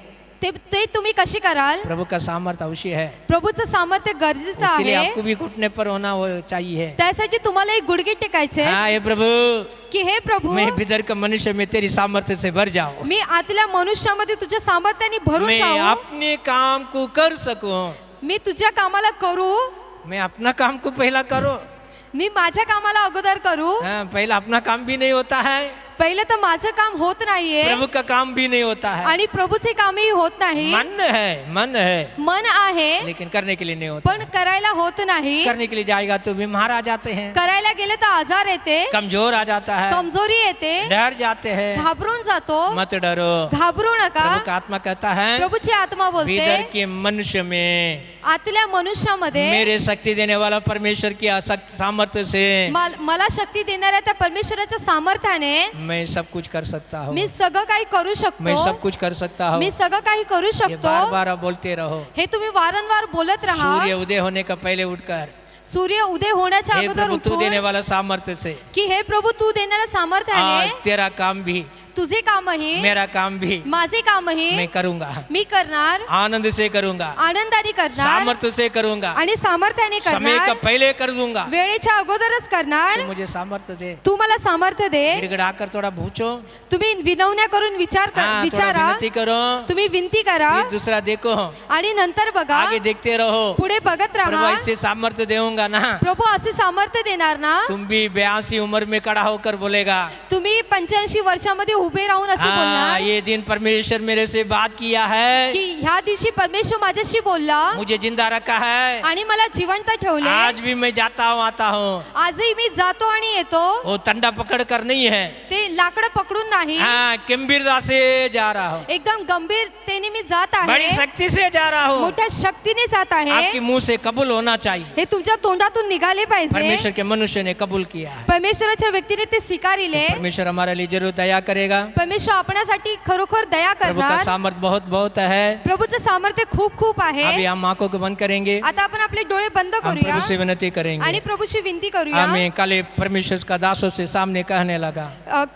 ते तुम्ही कशी कराल? प्रभु का सामर्थ्य अवश्य है, प्रभूचं सामर्थ्य गरजेचं उसके लिए आहे। आपको भी घुटने पर होना वो चाहिए। त्यासाठी तुम्हाला एक गुडघे टेकायचे हाँ ये प्रभु, की हे प्रभू, मैं भीतर का मनुष्य में तेरी सामर्थ्य से भर जाऊं, मी आतल्या मनुष्यामध्ये तुझ्या सामर्थ्याने भरून मैं जाऊ, अपने काम को कर सकूं, मी तुझ्या कामाला करू, मैं अपना काम को पहला करो। मी माझ्या कामाला अगोदर करू। हाँ, पहला अपना काम भी नहीं होता है, पहिले तर माझं काम होत नाहीये प्रभु का काम भी नहीं होता है। आणि प्रभूचे कामही होत नाही। मन है, मन है, मन आहे लेकिन करने के लिए नहीं होता पण है। करायला होत नाही। करने के लिए जाएगा तो बीमार आ जाते हैं, करायला गेले तर आजार येते, कमजोर आ जाता है, कमजोरी येते, डर जाते हैं। घाबरून जातो। मत डरो, घाबरू नका। प्रभु का आत्मा कहता है प्रभूची आत्मा बोलते भीतर के मनुष्य में आतल्या मनुष्यामध्ये मेरे शक्ति देने वाला परमेश्वर की सामर्थ्य से मला शक्ती देणाऱ्या त्या परमेश्वराच्या सामर्थ्याने मैं सब कुछ कर सकता हूँ, मी सगळं काही करू मैं सब शकतो, कुछ कर सकता हूँ। मी सगळं काही करू ये शकतो। बार बार आप बोलते रहो। हे तुम्ही वारंवार बोलत राहा। सूर्य उदय होने का पहले उठकर सूर्य उदय होण्याच्या हे अगोदर प्रभु तू देने उठून वाला सामर्थ्य से की हे प्रभू तू देणाऱ्या आज सामर्थ्याने तेरा काम भी, तुझे कामही, मेरा काम भी माझे कामही मैं करूंगा, मी करणार, आनंद से करूंगा, आनंदाने करणार सामर्थ्य से करूंगा, आणि सामर्थ्याने समय का करणार, पहले कर दूंगा। वेळेच्या अगोदरच करणार। तो मुझे सामर्थ्य दे। तू मला सामर्थ्य दे। गिड़गिड़ाकर थोड़ा पूछो, तुम्ही विनवण्या करून हाँ, थोड़ा विचारा, विनती करो, तुम्ही विनती करा फिर दूसरा देखो, आणि नंतर बघा, आगे देखते रहो। पुढे बघत प्रभु राहा। ऐसे सामर्थ्य देऊंगा ना, प्रभू असे सामर्थ्य देणार ना, तुम भी 82 उम्र में खड़ा होकर बोलेगा, तुम्ही 85 वर्षामध्ये उभे राहून असे हाँ बोलणार ये दिन परमेश्वर मेरे से बात किया है, की ह्या दिवशी परमेश्वर माझ्याशी बोलला मुझे जिंदा रखा है, आणि मला जिवंत ठेवले। आज भी मैं जाता हूँ आता हूँ। आजही मी जातो आणि येतो। वो तंडा पकड़ कर नहीं है, ते लाकडं पकडून नाही, हाँ गंभीरता से जा रहा हूँ, एकदम गंभीरतेने मी जात बड़ी आहे, शक्ति से जा रहा हूँ। मोठ्या शक्तीने जात आहे। आपके मुंह से कबूल होना चाहिए। हे तुमच्या तोंडातून निघाले पाहिजे। परमेश्वर के मनुष्य ने कबूल किया है, परमेश्वराच्या व्यक्तीने ते स्वीकारिले। परमेश्वर हमारे लिए जरूर दया करेगा। करेगा। परमेश्वर आपणासाठी खरोखर दया प्रभु का करणार। सामर्थ बहुत बहुत है। प्रभुचं सामर्थ्य खूप खूप आहे। अभी हम आंखों को बंद करेंगे, आता आपण आपले डोळे बंद हम करूया प्रभु से विनती करेंगे। आणि प्रभूशी विनती करूया। हमें काले परमेश्वर का दासों से सामने कहने लगा,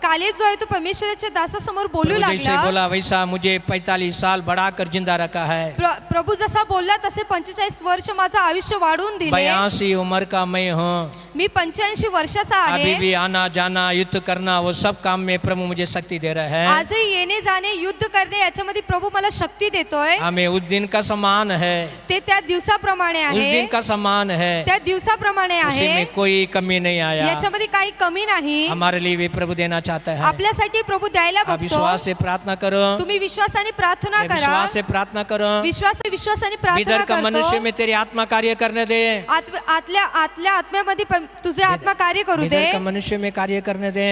कालेब जो आहे तो परमेश्वराच्या दासासमोर बोलू प्रभु जैसे लागला। बोला वैसा मुझे 45 साल बढ़ाकर जिंदा रखा है। प्रभू जसा बोलला तसे 45 वर्ष माझं आयुष्य वाढवून दिले। 82 उम्र का मैं हूँ, मी 85 वर्षाचा अभी आहे। भी आना जाना युद्ध करना वो सब काम में प्रभु मुझे शक्ति दे रहा है। आजही येणे जाणे युद्ध करणे याच्यामध्ये प्रभू मला शक्ती देतोय। हमें उस दिन का समान है, ते त्या दिवसाप्रमाणे उस दिन आहे, का समान है, त्या दिवसाप्रमाणे उसी में आहे, कोई कमी नहीं आया। याच्यामध्ये काही कमी नाही। हमारे लिए भी प्रभु देना चाहता है। आपल्यासाठी प्रभू द्यायला आप विश्वास बघतो। से प्रार्थना करो, तुम्ही विश्वासाने प्रार्थना करा। विश्वास से प्रार्थना करो। विश्वासाने प्रार्थना भीतर का मनुष्य करतो। में तेरी आत्मा कार्य करने दे, आतल्या आत्म्यामध्ये तुझे आत्मा कार्य करू दे। भीतर का मनुष्य में कार्य करने दे।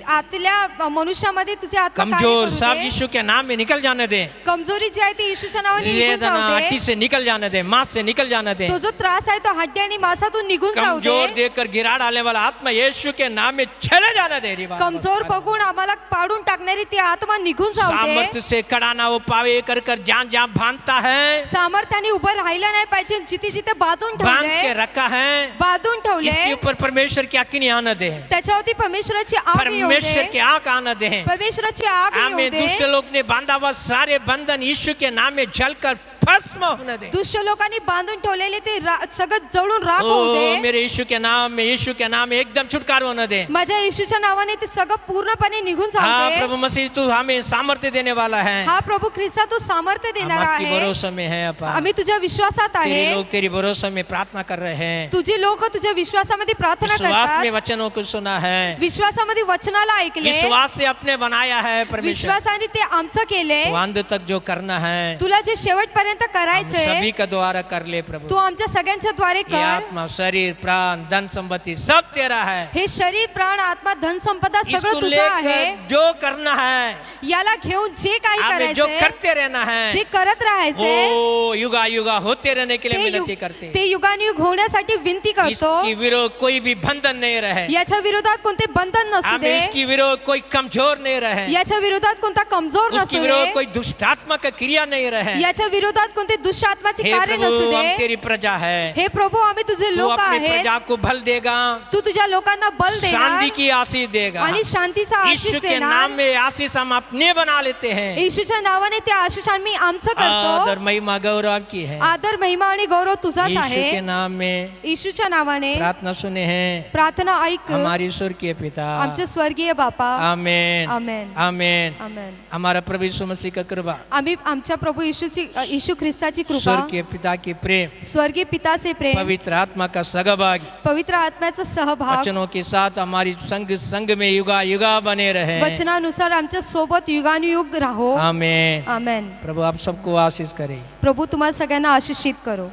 आतल्या मनुष्यामध्ये तुझे आत्मा कार्य कमजोर करू सब दे। यीशु के नाम में निकल जाने दे। कमजोरी जी आहे ती येशूच्या नावाने निघून वेदना जाऊ हड्डी दे। से निकल जाने दे, मांस से निकल जाने दे। तो जो त्रास आहे तो हड्डी आणि मांसातून निघून जाऊ कमजोर दे। देखकर गिरा डालने वाला आत्मा यीशु के नाम में चले जाने दे। कमजोर बघून आम्हाला पाडून टाकणारी ती आत्मा निघून जाऊ दे। सामर्थ्य से खड़ा ना वो पावे कर कर जान जान बांधता है, सामर्थ्याने उभं राहिलं नाही पाहिजे, जिथे जिथे बांधून बांध के ठेवले, रखा है। बांधून ठेवले, इसके ऊपर परमेश्वर की अग्नि आने दे, त्याच्यावरती परमेश्वराची आग येऊ परमेश्वर दे। की आग आने दे। परमेश्वराची आग येऊ हमें दे। दुष्ट लोग ने बांधा हुआ सारे बंधन यीशु के नाम में जलकर भस्म होने दे। दुष्ट लोकांनी बांधून ठेवलेले ते सगळं जळून राख होऊ ओ दे। मेरे यीशु के नाम में, यीशु के नाम में एकदम छुटकारा होने दे। माझ्या येशूच्या नावाने ते सगळं पूर्णपणे निघून हाँ जाऊ दे। प्रभु मसीह तू हमें सामर्थ्य देने वाला है। हा प्रभू ख्रिस्ता तू सामर्थ्य हम देणारा आपकी आहे। भरोसा में है अपा। आम्ही तुझ्या विश्वासात तेरे आहे। लोग तेरी भरोसा में प्रार्थना कर रहे हैं। तुझी लोक तुझ्या विश्वासामध्ये प्रार्थना विश्वास में करतात। वचनों को सुना है, विश्वासामध्ये वचनाला ऐकले, विश्वास से अपने बनाया है परमेश्वर। विश्वासाने ते आमचं केले। तो अंत तक जो करना है तुला जे शेवटपर्यंत हम करायचंय सभी का द्वारा कर ले प्रभु। तू आमच्या सगळ्यांच्या द्वारे ये कर। आत्मा शरीर प्राण धन संपत्ति सब तेरा है। हे शरीर प्राण आत्मा धन संपदा सगळं इसको तुझं आहे। लेकर जो करना है, याला घेऊन जे काही हमें जो करायचंय, करते रहना है, जे करत राहायचंय, वो युगा युगा होते रहने के लिए ते विनती करते। ते युगानुयुग होण्यासाठी विनती करतो। इसकी विरोध कोई भी बंधन नहीं रहे, याच्या विरोधात कोणते बंधन नसू हमें दे। इसकी विरोध कोई कमजोर नहीं रहे, याच्या विरोधात कोणता कमजोर उसकी नसू विरोध दे। कोई दुष्टात्मा का क्रिया नहीं रहे। याच्या विरोधात कोणते दुष्ट आत्माचे हे कार्य प्रभु नसू हम दे। तेरी प्रजा है, हे प्रभू आम्ही तुझे तू लोक अपनी आहेत। प्रजा को बल देगा, तू तुझ्या लोकांना बल शांति देणार की आशीष देगा। आणि शांतीचा आशीष यीशु के देणार। नाम में आशीष हम अपने बना लेते हैं। येशूच्या नावाने त्या आशीष आम्ही आमचं करतो। आदर महिमा गौरव की है, आदर महिमा आणि गौरव तुझाच यीशु आहे। के नाम में येशूच्या नावाने प्रार्थना सुने हैं प्रार्थना ऐक हमारी स्वर्गीय पिता। आमचे स्वर्गीय बापा। आमेन आमेन आमेन। आमेन। हमारा प्रभु यीशु मसीह का कृपा, आम्ही आमच्या प्रभू येशू ख्रिस्ताची कृपा, स्वर्गीय पिता की प्रेम, स्वर्गीय पिताचे प्रेम, पवित्र आत्मा का सहभागी पवित्र आत्म्याचा सहभाग वचनों के साथ हमारी संग में युगा युगा बने रहे। वचनानुसार आमच्या सोबत युगानुयुग राहो। आमेन। आमेन। प्रभु आप सबको आशीष करे। प्रभू तुम्हाला सगळ्यांना आशीषित करो।